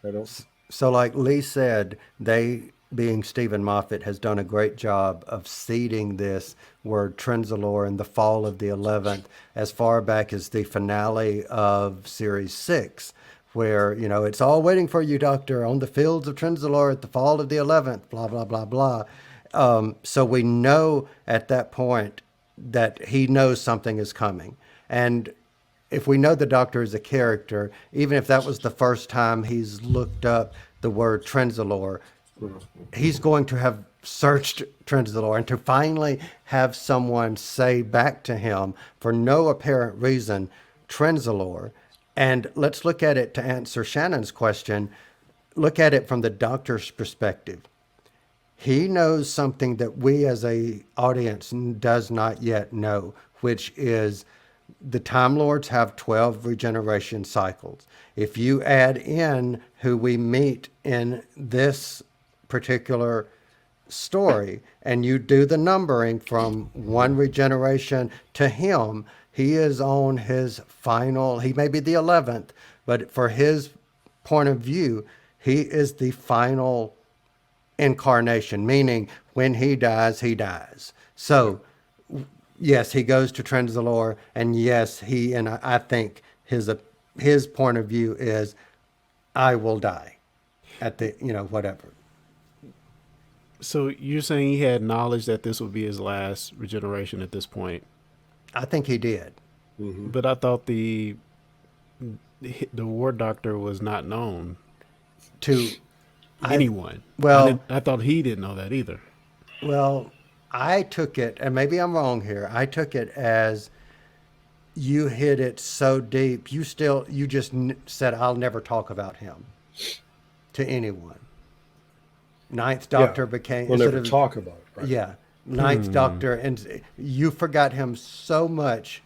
I don't. So, like Lee said, they, being Stephen Moffat, has done a great job of seeding this word Trenzalore in the fall of the 11th as far back as the finale of Series 6, where, it's all waiting for you, Doctor, on the fields of Trenzalore at the fall of the 11th, blah, blah, blah, blah. So we know at that point that he knows something is coming. And if we know the Doctor is a character, even if that was the first time he's looked up the word Trenzalore, he's going to have searched Trenzalore, and to finally have someone say back to him for no apparent reason, Trenzalore. And let's look at it to answer Shannon's question. Look at it from the Doctor's perspective. He knows something that we as a audience does not yet know, which is the Time Lords have 12 regeneration cycles. If you add in who we meet in this particular story and you do the numbering from one regeneration to him, he is on his final, he may be the 11th, but for his point of view, he is the final incarnation, meaning when he dies, he dies. So yes, he goes to Trenzalore, and yes, and I think his point of view is, I will die at the, whatever. So you're saying he had knowledge that this would be his last regeneration at this point, I think he did. but I thought the War Doctor was not known To anyone. well- I thought he didn't know that either. Well, I took it, and maybe I'm wrong here. I took it as you hit it so deep. You just said, I'll never talk about him to anyone. Ninth Doctor became, We'll instead never of- talk about it. Right? Yeah, Ninth Doctor, and you forgot him so much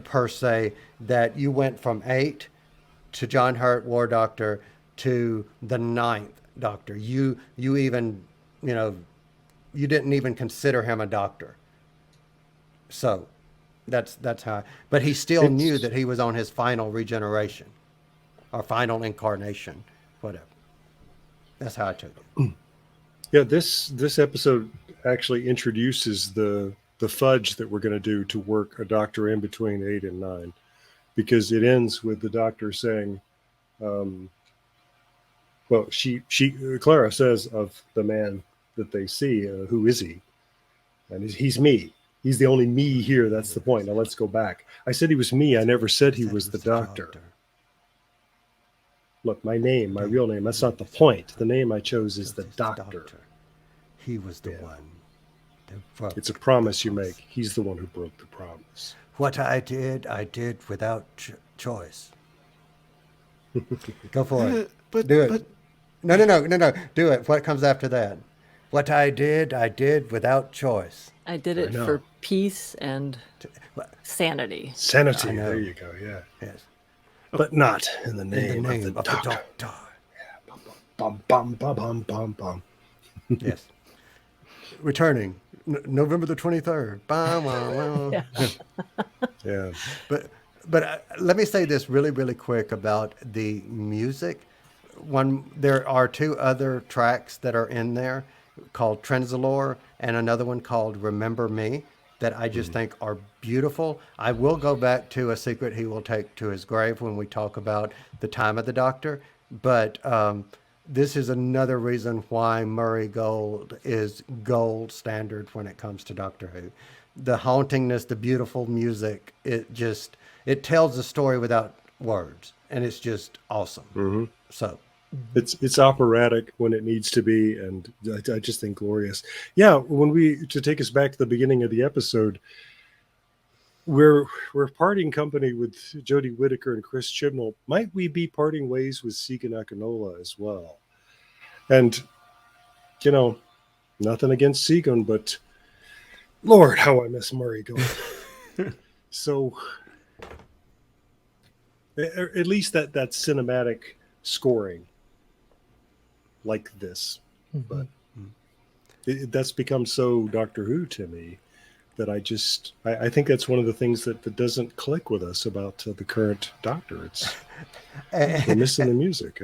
per se that you went from 8 to John Hurt, War Doctor, to the Ninth Doctor. You even, you didn't even consider him a doctor. So that's how. But he still knew that he was on his final regeneration, or final incarnation, whatever. That's how I took it. Yeah, this episode actually introduces the fudge that we're going to do to work a Doctor in between 8 and 9, because it ends with the Doctor saying, well, Clara says of the man that they see, who is he? And he's me. He's the only me here. That's the point. Now let's go back. I said he was me. I never said he was the Doctor. Look, my name, my real name, that's not the point. The name I chose is the Doctor. He was the one. that broke It's a the promise you make. He's the one who broke the promise. What I did without choice. Go for it. But Do it. No. Do it. What comes after that? What I did without choice. I did it know. for peace and sanity. Sanity. I know. There you go. Yeah. Yes. But not in the In name, the name of the Doctor. Doctor. Bum, bum, bum, bum, bum, bum. Yes. Returning November the 23rd. Bah, wah, wah. Yeah. Yeah. But But let me say this really, really quick about the music. There are two other tracks that are in there called Trenzalore and another one called Remember Me that I just think are beautiful. I will go back to A Secret He Will Take to His Grave when we talk about the time of the Doctor, but this is another reason why Murray Gold is gold standard when it comes to Doctor Who. The hauntingness, the beautiful music, it tells the story without words, and it's just awesome. So It's operatic when it needs to be, and I just think glorious. Yeah, to take us back to the beginning of the episode, we're parting company with Jodie Whittaker and Chris Chibnall. Might we be parting ways with Segan Akinola as well? And nothing against Segan, but Lord, how I miss Murray Gold. So at least that cinematic scoring like this, but that's become so Doctor Who to me that I think that's one of the things that doesn't click with us about the current Doctor. We're missing the music.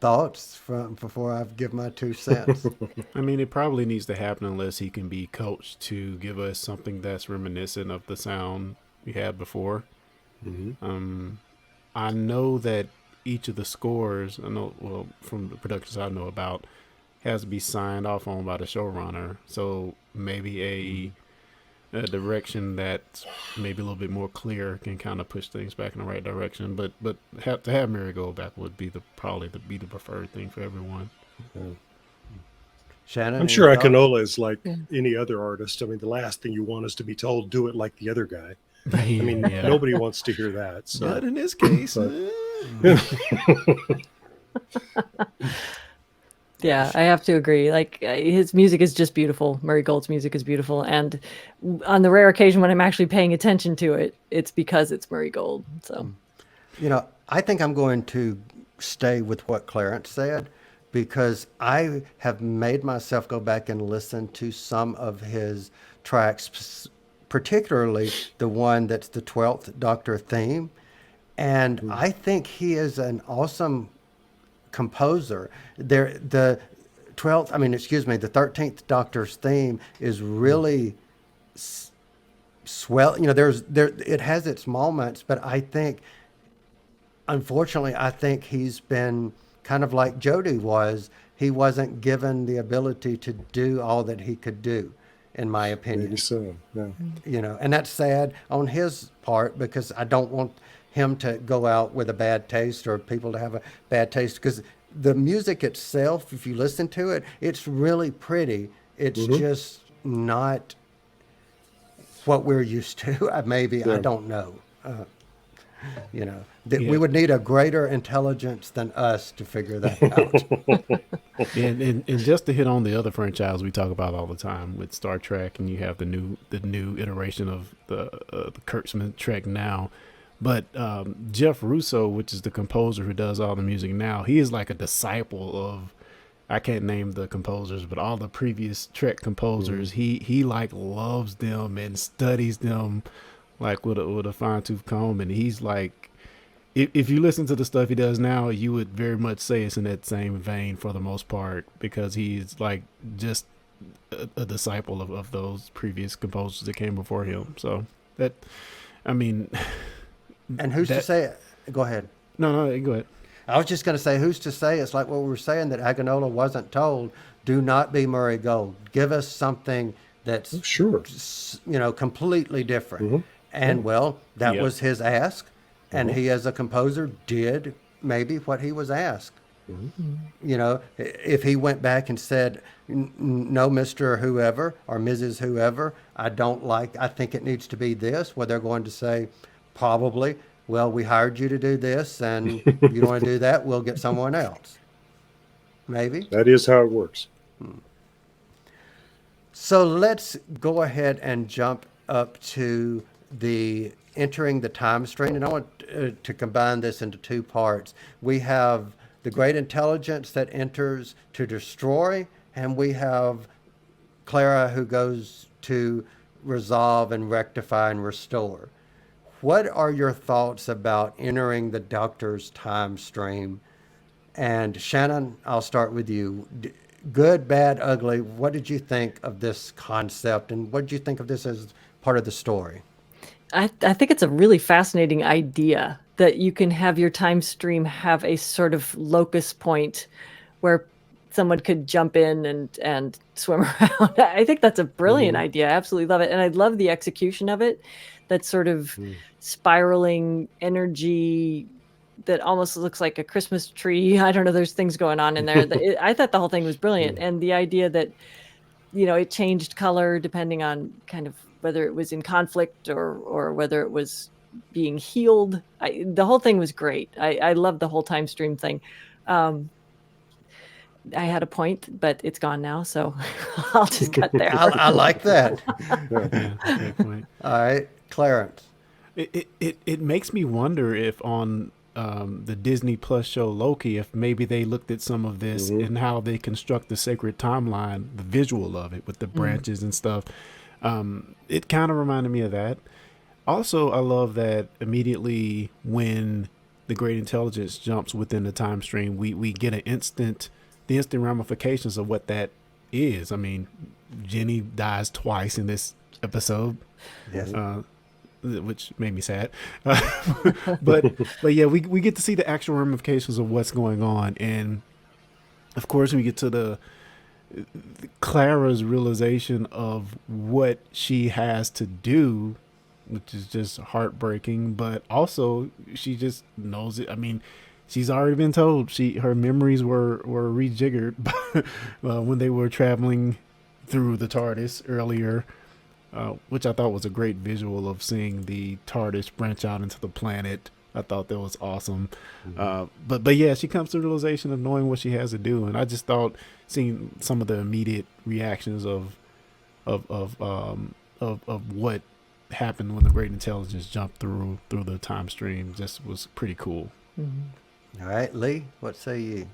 thoughts from before I give my 2 cents. I mean, it probably needs to happen unless he can be coached to give us something that's reminiscent of the sound we had before. I know that each of the scores, from the productions I know about, has to be signed off on by the showrunner. So maybe a direction that's maybe a little bit more clear can kind of push things back in the right direction. But to have Marigold back would be probably the preferred thing for everyone. Shannon, I'm sure any thoughts? Akinola is like any other artist. I mean, the last thing you want is to be told, do it like the other guy. I mean, nobody wants to hear that. So. Not in this case. Yeah, I have to agree. Like his music is just beautiful. Murray Gold's music is beautiful, and on the rare occasion when I'm actually paying attention to it, it's because it's Murray Gold. So, I think I'm going to stay with what Clarence said because I have made myself go back and listen to some of his tracks, particularly the one that's the 12th Doctor theme, and I think he is an awesome composer. The 13th Doctor's theme is really swell. It has its moments, but unfortunately, I think he's been kind of like Jodie was. He wasn't given the ability to do all that he could do, in my opinion. Maybe so, yeah. And that's sad on his part because I don't want him to go out with a bad taste or people to have a bad taste because the music itself, if you listen to it, it's really pretty. It's just not what we're used to. I don't know. We would need a greater intelligence than us to figure that out. And just to hit on the other franchise we talk about all the time with Star Trek, and you have the new iteration of the Kurtzman Trek now. But Jeff Russo, which is the composer who does all the music now, he is like a disciple of, I can't name the composers, but all the previous Trek composers. He like loves them and studies them like with a fine tooth comb. And he's like, if you listen to the stuff he does now, you would very much say it's in that same vein for the most part, because he's like just a disciple of those previous composers that came before him. So that, I mean. And who's to say it? Go ahead. No, go ahead. I was just going to say, who's to say? It's like what we were saying, that Aganola wasn't told, do not be Murray Gold. Give us something that's, completely different. And, that was his ask. And he, as a composer, did maybe what he was asked. If he went back and said, no, Mr. Whoever or Mrs. Whoever, I think it needs to be this, they're going to say, probably, well, we hired you to do this, and you don't want to do that, we'll get someone else. Maybe. That is how it works. So let's go ahead and jump up to the entering the time strain. And I want to combine this into 2 parts. We have the great intelligence that enters to destroy, and we have Clara who goes to resolve and rectify and restore. what are your thoughts about entering the Doctor's time stream? And Shannon, I'll start with you. Good, bad, ugly. What did you think of this concept, and what did you think of this as part of the story? I think it's a really fascinating idea that you can have your time stream have a sort of locus point where someone could jump in and swim around. I think that's a brilliant idea. I absolutely love it. And I love the execution of it. That sort of spiraling energy that almost looks like a Christmas tree. I don't know. There's things going on in there. I thought the whole thing was brilliant. And the idea that, it changed color depending on kind of whether it was in conflict or whether it was being healed. The whole thing was great. I love the whole time stream thing. I had a point, but it's gone now, so I'll just cut there. I like that. Yeah, great point. All right, Clarence. It makes me wonder if on the Disney Plus show Loki, if maybe they looked at some of this and how they construct the sacred timeline, the visual of it with the branches and stuff. It kind of reminded me of that. Also, I love that immediately when the great intelligence jumps within the time stream, we get the instant ramifications of what that is. I mean, Jenny dies twice in this episode. Yes. Which made me sad. but yeah, we get to see the actual ramifications of what's going on. And of course we get to the Clara's realization of what she has to do, which is just heartbreaking, but also she just knows it. I mean, she's already been told her memories were rejiggered when they were traveling through the TARDIS earlier. Which I thought was a great visual of seeing the TARDIS branch out into the planet. I thought that was awesome. But yeah, she comes to the realization of knowing what she has to do, and I just thought seeing some of the immediate reactions of what happened when the great intelligence jumped through the time stream just was pretty cool. All right, Lee, what say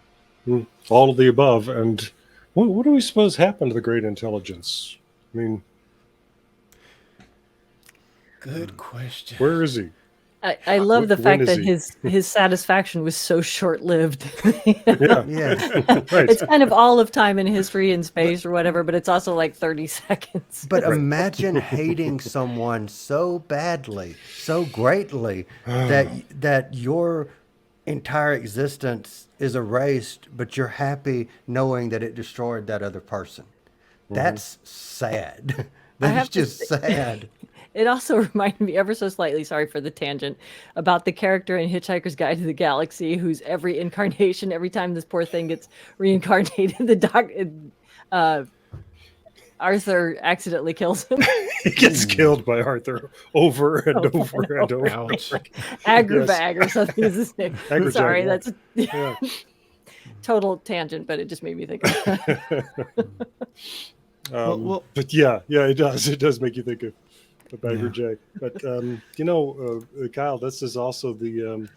you? All of the above. And what do we suppose happened to the great intelligence? I mean, Good question. where is he? I love the When fact is that he? his satisfaction was so short lived. Yeah, Yeah, right. It's kind of all of time and history and space or whatever, but it's also like 30 seconds. but imagine hating someone so badly, so greatly that your entire existence is erased, but you're happy knowing that it destroyed that other person. That's sad. That's have to just sad. It also reminded me ever so slightly, sorry for the tangent, about the character in Hitchhiker's Guide to the Galaxy, whose every incarnation, every time this poor thing gets reincarnated, Arthur accidentally kills him. He gets killed by Arthur over and over and over. Ouch. Agrabag or something is his name. Agrajag, Sorry, yeah. that's Yeah. total tangent, but it just made me think of that. Well, But yeah, it does. It does make you think of Bagger Yeah. J. But Kyle, this is also the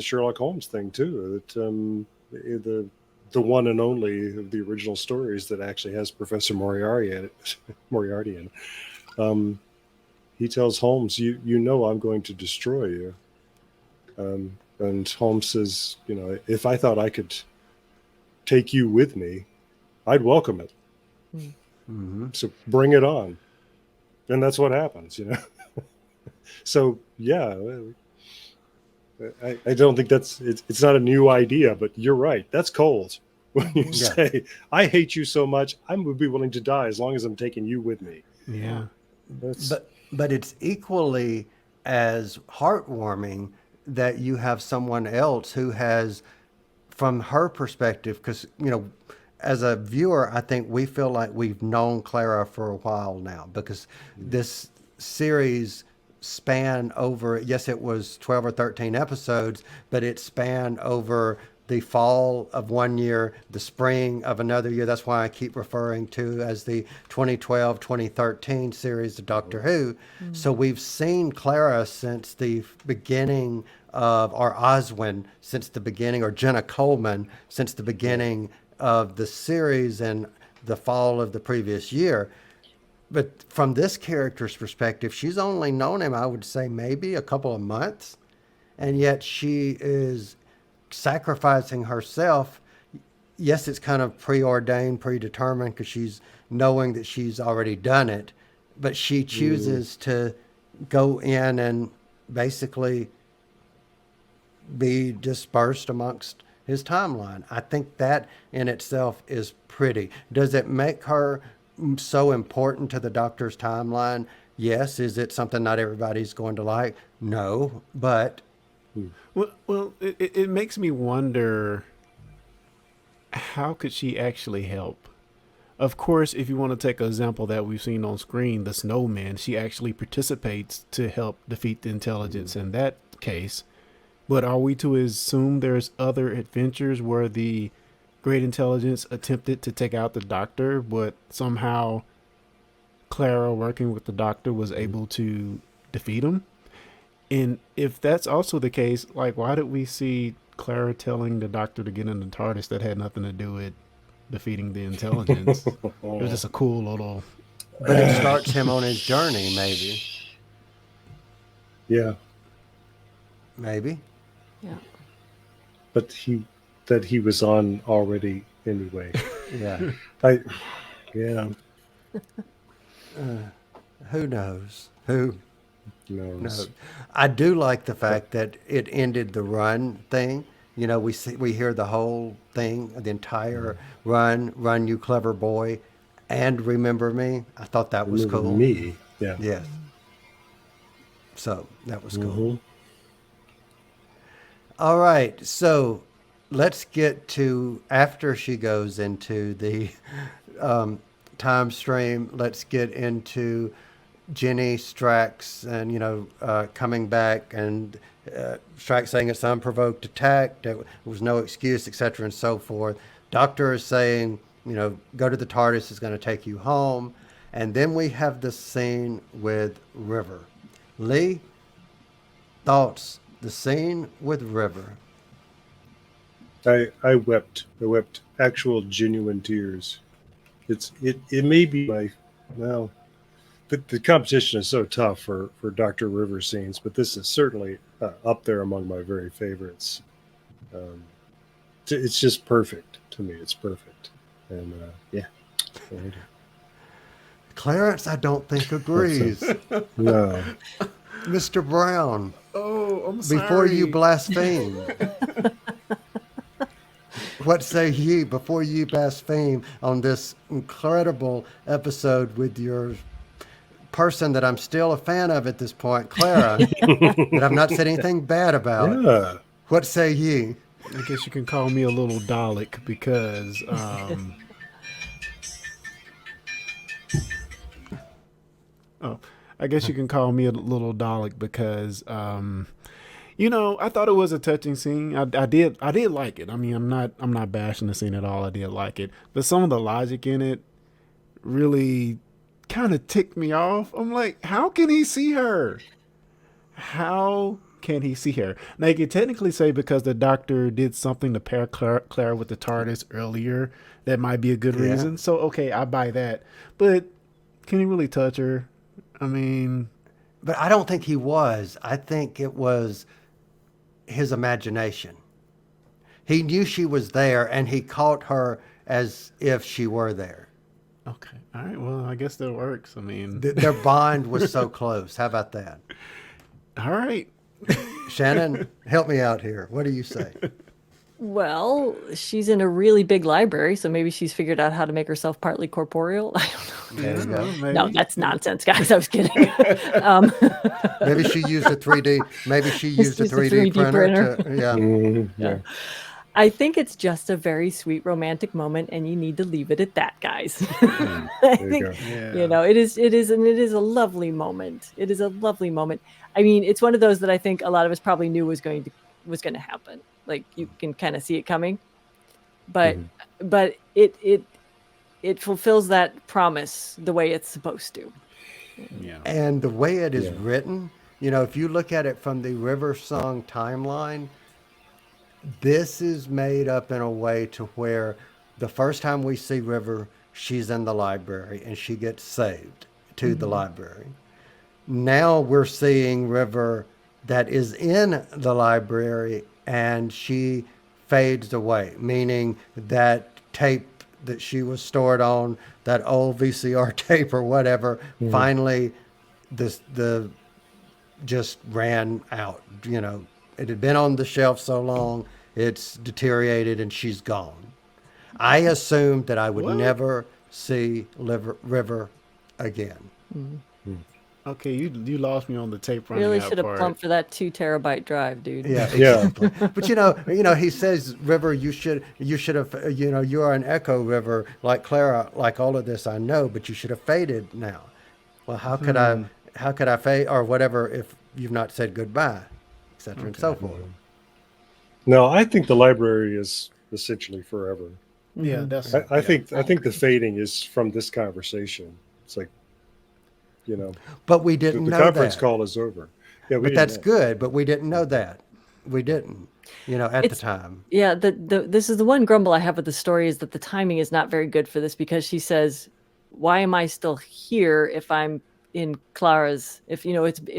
Sherlock Holmes thing too. That the one and only of the original stories that actually has Professor Moriarty in it. Moriarty in it. He tells Holmes, "You know I'm going to destroy you." And Holmes says, if I thought I could take you with me, I'd welcome it. So bring it on. And that's what happens, So yeah, I don't think it's not a new idea, but you're right. That's cold. When you say, I hate you so much, I would be willing to die as long as I'm taking you with me. Yeah. That's, But it's equally as heartwarming that you have someone else who has, from her perspective, because as a viewer, I think we feel like we've known Clara for a while now, because this series span over, yes, it was 12 or 13 episodes, but it spanned over the fall of one year, the spring of another year. That's why I keep referring to as the 2012-2013 series of Doctor Who. So we've seen Clara since the beginning of, or Oswin since the beginning, or Jenna Coleman since the beginning of the series and the fall of the previous year. But from this character's perspective, she's only known him, I would say, maybe a couple of months. And yet she is sacrificing herself. Yes, it's kind of preordained, predetermined because she's knowing that she's already done it. But she chooses to go in and basically be dispersed amongst his timeline. I think that in itself is pretty. Does it make her so important to the Doctor's timeline? Yes. Is it something not everybody's going to like? No. But Well, it makes me wonder, how could she actually help? Of course, if you want to take an example that we've seen on screen, the Snowman, she actually participates to help defeat the intelligence in that case. But are we to assume there's other adventures where the great intelligence attempted to take out the Doctor, but somehow Clara, working with the Doctor, was able to defeat him? And if that's also the case, like, why did we see Clara telling the Doctor to get in the TARDIS that had nothing to do with defeating the intelligence? It was just a cool little... but it starts him on his journey, maybe. Yeah, Maybe. Yeah. but he was on already anyway. Yeah. I yeah, Who knows? Who knows. knows? I do like the fact that it ended the run thing. You know, we hear the whole thing, the entire run, you clever boy, and remember me. I thought that was Remember cool. me. Yeah. Yes. So that was cool. Mhm. All right. So let's get to after she goes into the time stream. Let's get into Jenny, Strax, and coming back, and Strax saying it's unprovoked attack. There was no excuse, etc., and so forth. Doctor is saying, go to the TARDIS. It's going to take you home, and then we have the scene with River. Lee, thoughts? The scene with River. I wept. I wept actual genuine tears. It may be the competition is so tough for Dr. River scenes, but this is certainly up there among my very favorites. It's just perfect to me. It's perfect, and yeah. Clarence, I don't think agrees. No, Mr. Brown, Oh, I'm sorry. before you blaspheme. What say ye before you blaspheme on this incredible episode with your person that I'm still a fan of at this point, Clara, that I've not said anything bad about? yeah. What say ye? I guess you can call me a little Dalek because I guess you can call me a little Dalek because I thought it was a touching scene. I did like it. I mean, I'm not bashing the scene at all. I did like it, but some of the logic in it really kind of ticked me off. I'm like, how can he see her? How can he see her? Now, you could technically say because the Doctor did something to pair Clara with the TARDIS earlier, that might be a good Yeah. reason. So, okay, I buy that. But can he really touch her? I mean, But I don't think he was. I think it was his imagination. He knew she was there, and he caught her as if she were there. okay. All right. Well, I guess that works. I mean, Their bond was so close. How about that? all right. Shannon, help me out here. What do you say? Well, she's in a really big library, so maybe she's figured out how to make herself partly corporeal. I don't know. There you go. Maybe. No, that's nonsense, guys. I was kidding. um, Maybe she used a 3D. Maybe she used a used a 3D, 3D printer. printer. Yeah. Mhm. Yeah. I think it's just a very sweet romantic moment, and you need to leave it at that, guys. I There you think go. Yeah. it is a lovely moment. It is a lovely moment. I mean, it's one of those that I think a lot of us probably knew was going to happen. Like, you can kind of see it coming, but it fulfills that promise the way it's supposed to. Yeah. And the way it is Yeah. written, if you look at it from the River Song timeline, this is made up in a way to where the first time we see River, she's in the library and she gets saved. to the library. Now we're seeing River that is in the library and she fades away, meaning that tape that she was stored on, that old VCR tape or whatever, finally the just ran out. You know, it had been on the shelf so long, it's deteriorated and she's gone. I assumed that I would What? never see River again. Okay, you lost me on the tape running Really out should have part. plumped for that 2 terabyte drive, dude. Yeah, Yeah. exactly. But he says, River, you should have, you are an echo, River, like Clara, like all of this I know, but you should have faded now. Well, how could I fade or whatever if you've not said goodbye, etc. and so forth. No, I think the library is essentially forever. Yeah, that's. I think the fading is from this conversation. It's like, But we the didn't know conference that. call is over. Yeah, we But didn't that's know. good. But we didn't know that. We didn't, at the It's- time. Yeah, this is the one grumble I have with the story is that the timing is not very good for this because she says, "Why am I still here if I'm in Clara's? If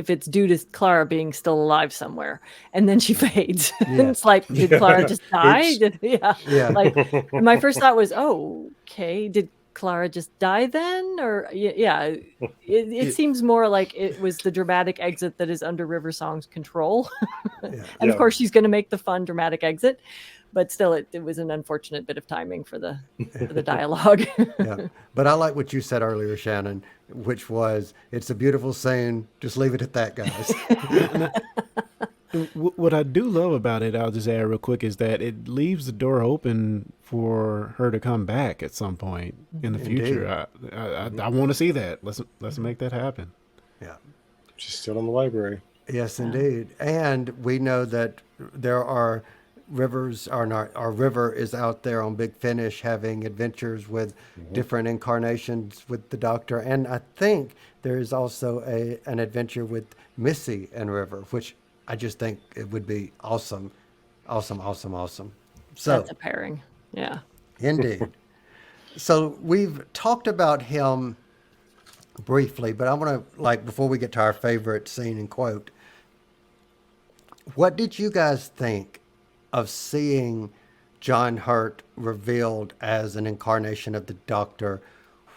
it's due to Clara being still alive somewhere?" And then she fades. Yeah. It's like, did Clara just die? Oops. Yeah. Yeah. Like my first thought was, "Oh, okay. Did Clara just die then?" Or yeah, it seems more like it was the dramatic exit that is under River Song's control. Yeah. And of Yeah. course, she's going to make the fun dramatic exit, but still, it was an unfortunate bit of timing for the dialogue. Yeah. But I like what you said earlier, Shannon, which was, it's a beautiful scene. Just leave it at that, guys. What I do love about it, I'll just add real quick, is that it leaves the door open for her to come back at some point in the future. I want to see that. Let's make that happen. Yeah. She's still in the library. Yes, indeed. And we know that there are rivers, our river is out there on Big Finish having adventures with different incarnations with the Doctor. And I think there is also an adventure with Missy and River, which I just think it would be awesome. Awesome, awesome, awesome. So, That's a pairing. Yeah. indeed. So we've talked about him briefly, but I want to, before we get to our favorite scene and quote, what did you guys think of seeing John Hurt revealed as an incarnation of the Doctor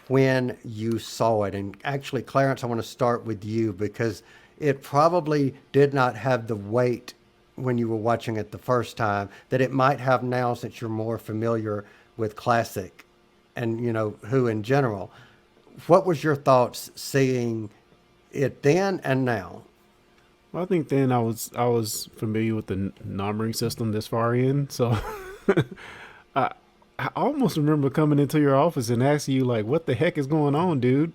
when you saw it? And actually, Clarence, I want to start with you because it probably did not have the weight when you were watching it the first time that it might have now since you're more familiar with classic and, Who in general. What was your thoughts seeing it then and now? Well, I think then I was familiar with the numbering system this far in, so I almost remember coming into your office and asking you like, "What the heck is going on, dude?"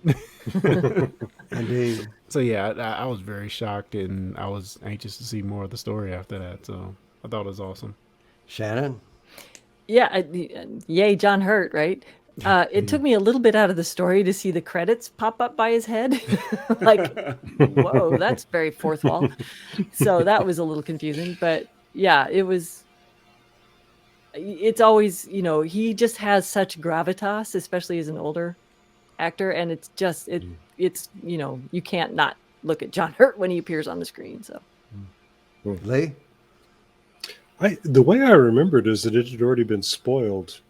Indeed. So yeah, I was very shocked, and I was anxious to see more of the story after that. So I thought it was awesome. Shannon? Yeah. Yay, John Hurt, right? It took me a little bit out of the story to see the credits pop up by his head. Like, whoa, that's very fourth wall. So that was a little confusing. But yeah, it's always, he just has such gravitas, especially as an older actor. And it's just, it's, you can't not look at John Hurt when he appears on the screen. So Lee? The way I remembered is that it had already been spoiled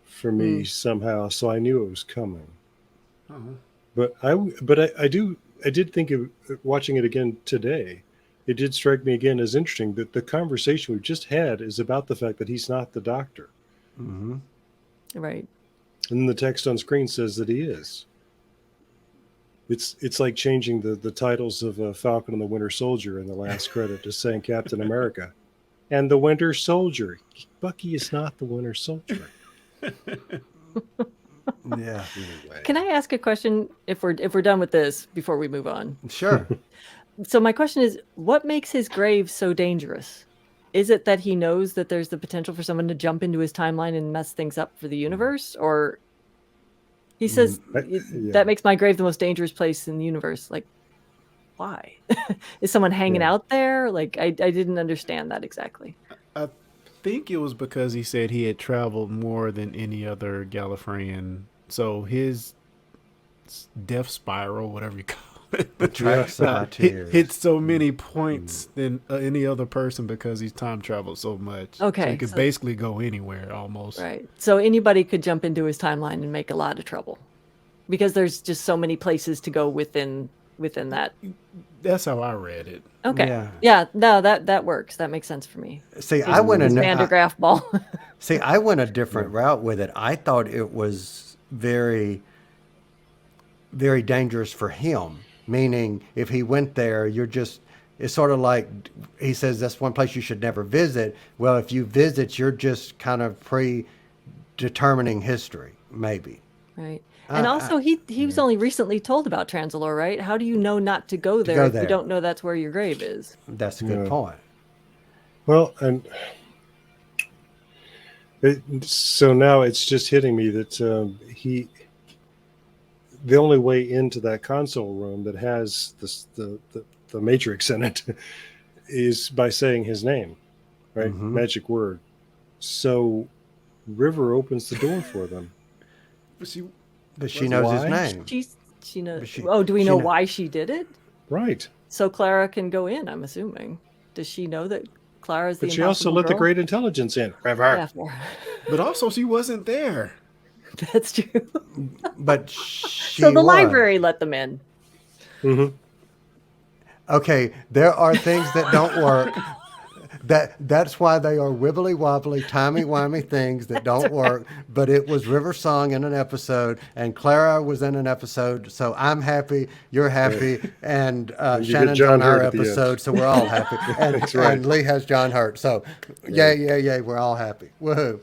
for me somehow, so I knew it was coming. But I did think of watching it again today. It did strike me again as interesting that the conversation we just had is about the fact that he's not the Doctor, Mm-hmm. right. and the text on screen says that he is. It's like changing the titles of Falcon and the Winter Soldier in the last credit to saying Captain America and the Winter Soldier. Bucky is not the Winter Soldier. Yeah. Anyway. Can I ask a question if we're done with this before we move on? Sure. So my question is, what makes his grave so dangerous? Is it that he knows that there's the potential for someone to jump into his timeline and mess things up for the universe? Or he says, yeah. that makes my grave the most dangerous place in the universe. Like, why? Is someone hanging Yeah. out there? Like, I didn't understand that exactly. I think it was because he said he had traveled more than any other Gallifreyan, so his death spiral, whatever you call it. The tracks of my tears. Hit so many points than any other person because he's time traveled so much. So Okay, he could so- basically go anywhere almost. Right. So anybody could jump into his timeline and make a lot of trouble because there's just so many places to go within that. That's how I read it. Okay. Yeah. Yeah. No, that works. That makes sense for me. See, I went Van de Graaff ball. I went a different route with it. I thought it was very, very dangerous for him. Meaning, if he went there, it's sort of like he says that's one place you should never visit. Well, if you visit, you're just kind of predetermining history, maybe. Right. And also, he was only recently told about Transalore, right? How do you know not to go there go if there. you don't know that's where your grave is? That's a good Yeah. point. Well, and so now it's just hitting me that the only way into that console room that has the matrix in it is by saying his name, right? Mhm. Magic word. So River opens the door for them. But she, But she knows his Why? name. She knows. But she- Oh, do we she know kn- why she did it? Right. So Clara can go in. I'm assuming. Does she know that Clara's the? But she also impossible let the girl? great intelligence in. River. Yeah, fair. but also she wasn't there. That's true. But she So the was. library let them in. Mhm. Okay, there are things that don't work. That's why they are wibbly wobbly, timey wimey things that don't work. But it was River Song in an episode, and Clara was in an episode. So I'm happy, you're happy, and You get Shannon's John on our Hurt at the end. episode, so we're all happy. And, That's right. and Lee has John Hurt. So yay, we're all happy. Woohoo!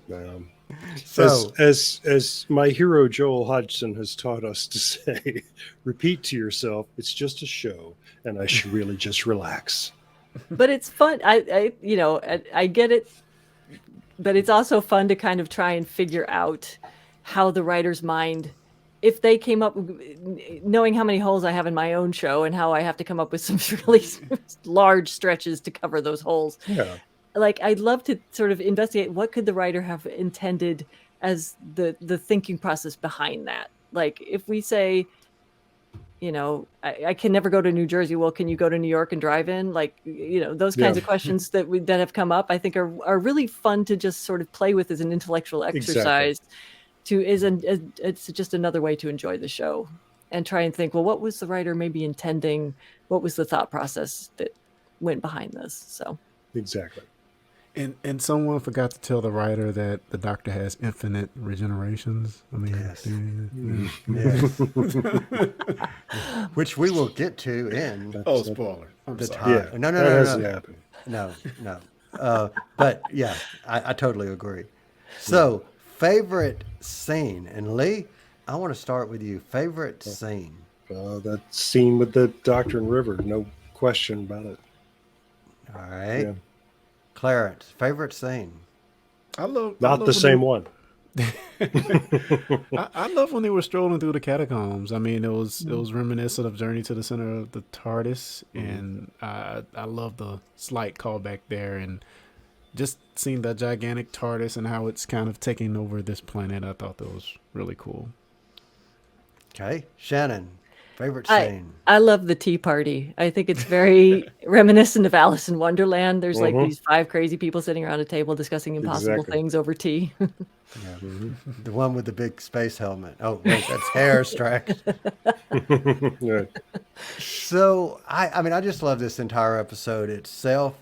So As my hero Joel Hodgson has taught us to say, repeat to yourself, it's just a show, and I should really just relax. But it's fun. I get it, but it's also fun to kind of try and figure out how the writer's mind, if they came up, knowing how many holes I have in my own show and how I have to come up with some really large stretches to cover those holes. Yeah. Like, I'd love to sort of investigate what could the writer have intended as the thinking process behind that. Like, if we say, I can never go to New Jersey. Well, can you go to New York and drive in? Like, those kinds Yeah. of questions that have come up, I think are really fun to just sort of play with as an intellectual exercise. It's just another way to enjoy the show and try and think, well, what was the writer maybe intending? What was the thought process that went behind this? So Exactly. And someone forgot to tell the writer that the Doctor has infinite regenerations. I mean, Yes. Yes. Which we will get to in oh, spoiler! I'm the sorry. time. Yeah. No, that hasn't happened. No. But yeah, I totally agree. So, favorite scene. And Lee, I want to start with you. Favorite scene. That scene with the Doctor and River, no question about it. All right. Yeah. Clarence, favorite scene. I love Not the same one. I love when they were strolling through the catacombs. I mean, it was reminiscent of Journey to the Center of the TARDIS, and I love the slight callback there, and just seeing the gigantic TARDIS and how it's kind of taking over this planet. I thought that was really cool. Okay. Shannon, favorite scene. I love the tea party. I think it's very reminiscent of Alice in Wonderland. There's like these 5 crazy people sitting around a table discussing impossible Exactly. things over tea. The one with the big space helmet. Oh, wait, that's Hair Strack. Yeah. So, I mean, I just love this entire episode itself.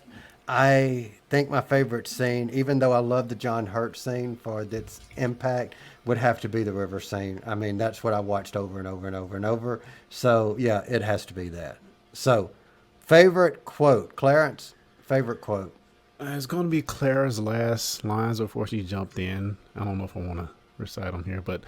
I think my favorite scene, even though I love the John Hurt scene for its impact, would have to be the River scene. I mean, that's what I watched over and over and over and over. So, yeah, it has to be that. So, favorite quote. Clarence, favorite quote. It's going to be Clara's last lines before she jumped in. I don't know if I want to recite them here, but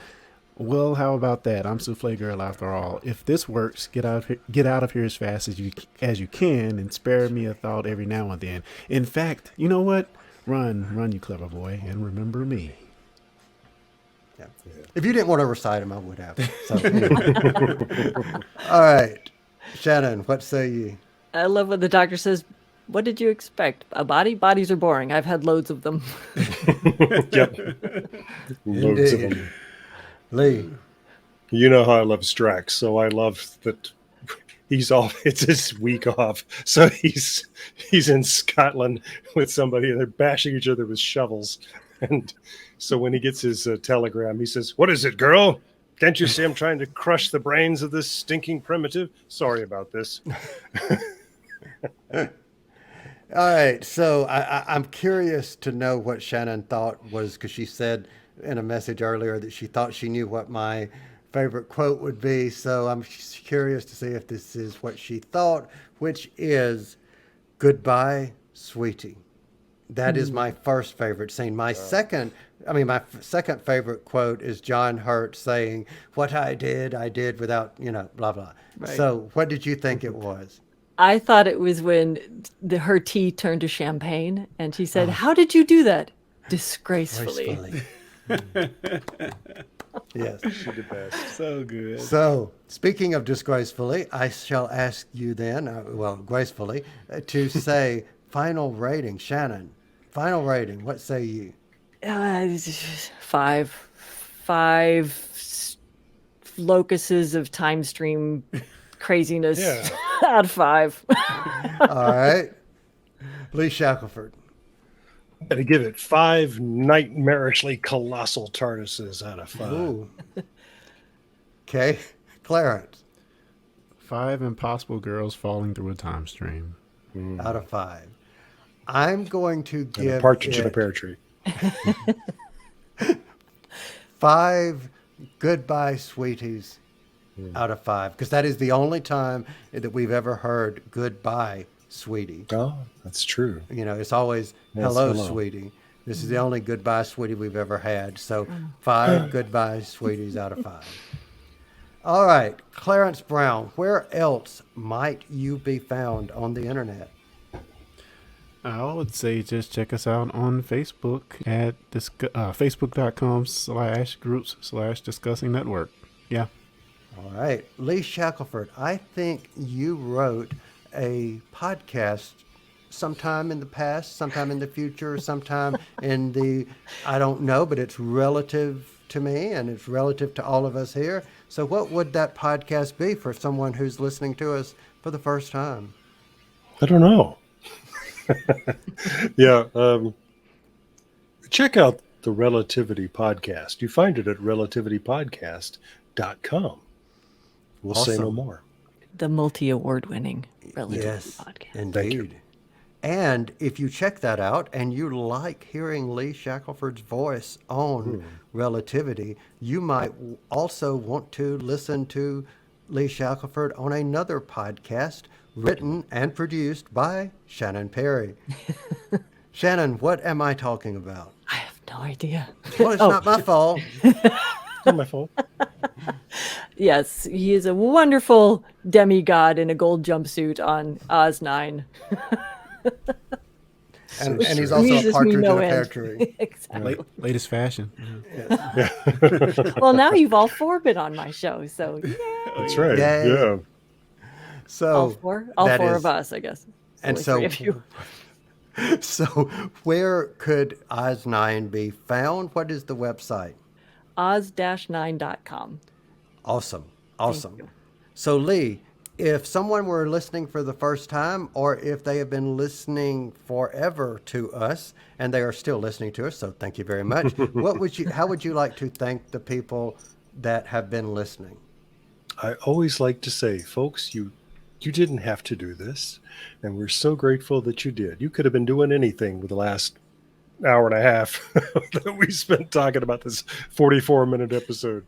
well, how about that? I'm Souffle Girl after all. If this works, get out of here as fast as you can, and spare me a thought every now and then. In fact, you know what? Run, you clever boy, and remember me. Yeah. If you didn't want to recite them, I would have. So, anyway. All right. Shannon, what say you? I love when the doctor says, "What did you expect? A body? Bodies are boring. I've had loads of them." Yep. Loads of Indeed. them. Lee. You know how I love Strax, so I love that he's off. It's his week off, so he's in Scotland with somebody, and they're bashing each other with shovels. And so when he gets his telegram, he says, "What is it, girl? Can't you see I'm trying to crush the brains of this stinking primitive? Sorry about this." All right, so I'm curious to know what Shannon thought was, because she said in a message earlier that she thought she knew what my favorite quote would be. So I'm curious to see if this is what she thought, which is "Goodbye, sweetie." That is my first favorite scene. My second favorite quote is John Hurt saying, "What I did without, blah, blah." Right. So what did you think it was? I thought it was when her tea turned to champagne, and she said, "How did you do that? Disgracefully." Gracefully. Yes. She did best. So good. So, speaking of disgracefully, I shall ask you then, gracefully, to say final rating. Shannon, final rating. What say you? 5 locuses of time stream craziness Yeah. out of 5. All right. Lee Shackelford. Gotta give it 5 nightmarishly colossal TARDISes out of 5. Ooh. Okay. Clarence, 5 impossible girls falling through a time stream. out of 5. I'm going to And give a partridge in a it pear tree. 5 goodbye sweeties out of 5, because that is the only time that we've ever heard "goodbye, sweetie." Oh, that's true. It's always Yes, hello, hello. sweetie. This is the only "goodbye, sweetie" we've ever had. So 5 goodbye sweeties out of 5. All right, Clarence Brown, where else might you be found on the internet? I would say just check us out on Facebook at facebook.com/groups/discussing network. Yeah. All right, Lee Shackelford, I think you wrote a podcast sometime in the past, sometime in the future, sometime in the, I don't know, but it's relative to me and it's relative to all of us here. So what would that podcast be for someone who's listening to us for the first time? I don't know. Yeah. Check out the Relativity Podcast. You find it at relativitypodcast.com. We'll say no Awesome. more. The multi-award winning Relativity Yes, podcast. Thank you. indeed. And if you check that out and you like hearing Lee Shackelford's voice on Relativity, you might also want to listen to Lee Shackelford on another podcast written and produced by Shannon Perry. Shannon, what am I talking about? I have no idea. Well, it's not my fault. It's not my fault. Yes, he is a wonderful demigod in a gold jumpsuit on Oz 9. And he's true. also a Amuses me partridge in no a pear end. tree. Exactly. Latest fashion. Well, now you've all 4 been on my show, so yeah. That's right. Yay. Yeah. So All 4? All that 4 is- of us, I guess. And Only 3 of you. so where could Oz9 be found? What is the website? Oz-9.com. Awesome. you. So Lee, if someone were listening for the first time, or if they have been listening forever to us, and they are still listening to us, so thank you very much. How would you like to thank the people that have been listening? I always like to say, folks, you didn't have to do this, and we're so grateful that you did. You could have been doing anything with the last hour and a half that we spent talking about this 44-minute episode.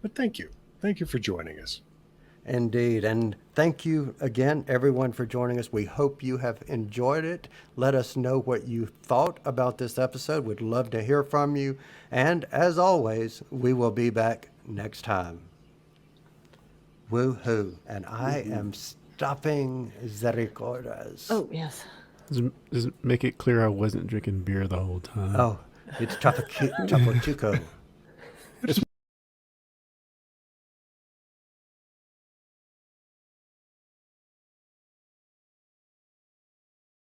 But thank you. Thank you for joining us. Indeed. And thank you again, everyone, for joining us. We hope you have enjoyed it. Let us know what you thought about this episode. We'd love to hear from you. And as always, we will be back next time. Woohoo. And I am stopping the recorders. Oh, yes. Just make it clear I wasn't drinking beer the whole time. Oh, it's Tapo Chico.